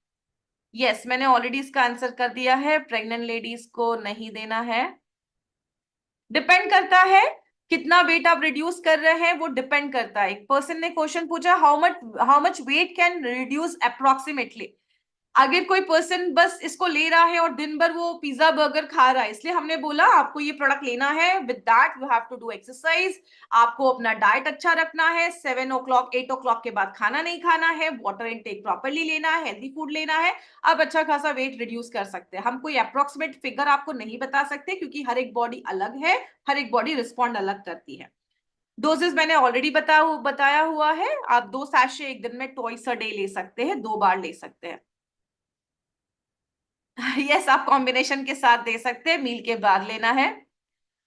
Speaker 1: यस, मैंने ऑलरेडी इसका आंसर कर दिया है, प्रेग्नेंट लेडीज को नहीं देना है। डिपेंड करता है कितना वेट आप रिड्यूस कर रहे हैं, वो डिपेंड करता है। एक पर्सन ने क्वेश्चन पूछा how much weight can reduce approximately. अगर कोई पर्सन बस इसको ले रहा है और दिन भर वो पिज्जा बर्गर खा रहा है, इसलिए हमने बोला आपको ये प्रोडक्ट लेना है। With that you have to do exercise, आपको अपना डाइट अच्छा रखना है। 7 o'clock 8 o'clock के बाद खाना नहीं खाना है, वाटर इनटेक प्रॉपरली लेना है, हेल्दी फूड लेना है। आप अच्छा खासा वेट रिड्यूस कर सकते हैं। हम कोई अप्रोक्सीमेट फिगर आपको नहीं बता सकते क्योंकि हर एक बॉडी अलग है, हर एक बॉडी रिस्पॉन्ड अलग करती है। डोजेस मैंने ऑलरेडी बताया हुआ है। आप 2 सैशे एक दिन में ट्वाइस अ डे ले सकते हैं, 2 बार ले सकते हैं। यस, आप कॉम्बिनेशन के साथ दे सकते हैं, मील के बाद लेना है।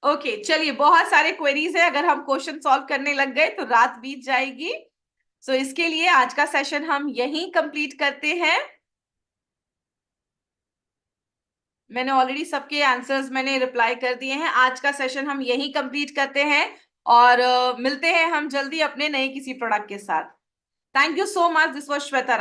Speaker 1: ओके, चलिए, बहुत सारे क्वेरीज है, अगर हम क्वेश्चन सॉल्व करने लग गए तो रात बीत जाएगी। सो इसके लिए आज का सेशन हम यहीं कंप्लीट करते हैं। मैंने ऑलरेडी सबके आंसर्स मैंने रिप्लाई कर दिए हैं। आज का सेशन हम यहीं कंप्लीट करते हैं और मिलते हैं हम जल्दी अपने नए किसी प्रोडक्ट के साथ। Thank you so much, this was Shweta Rai.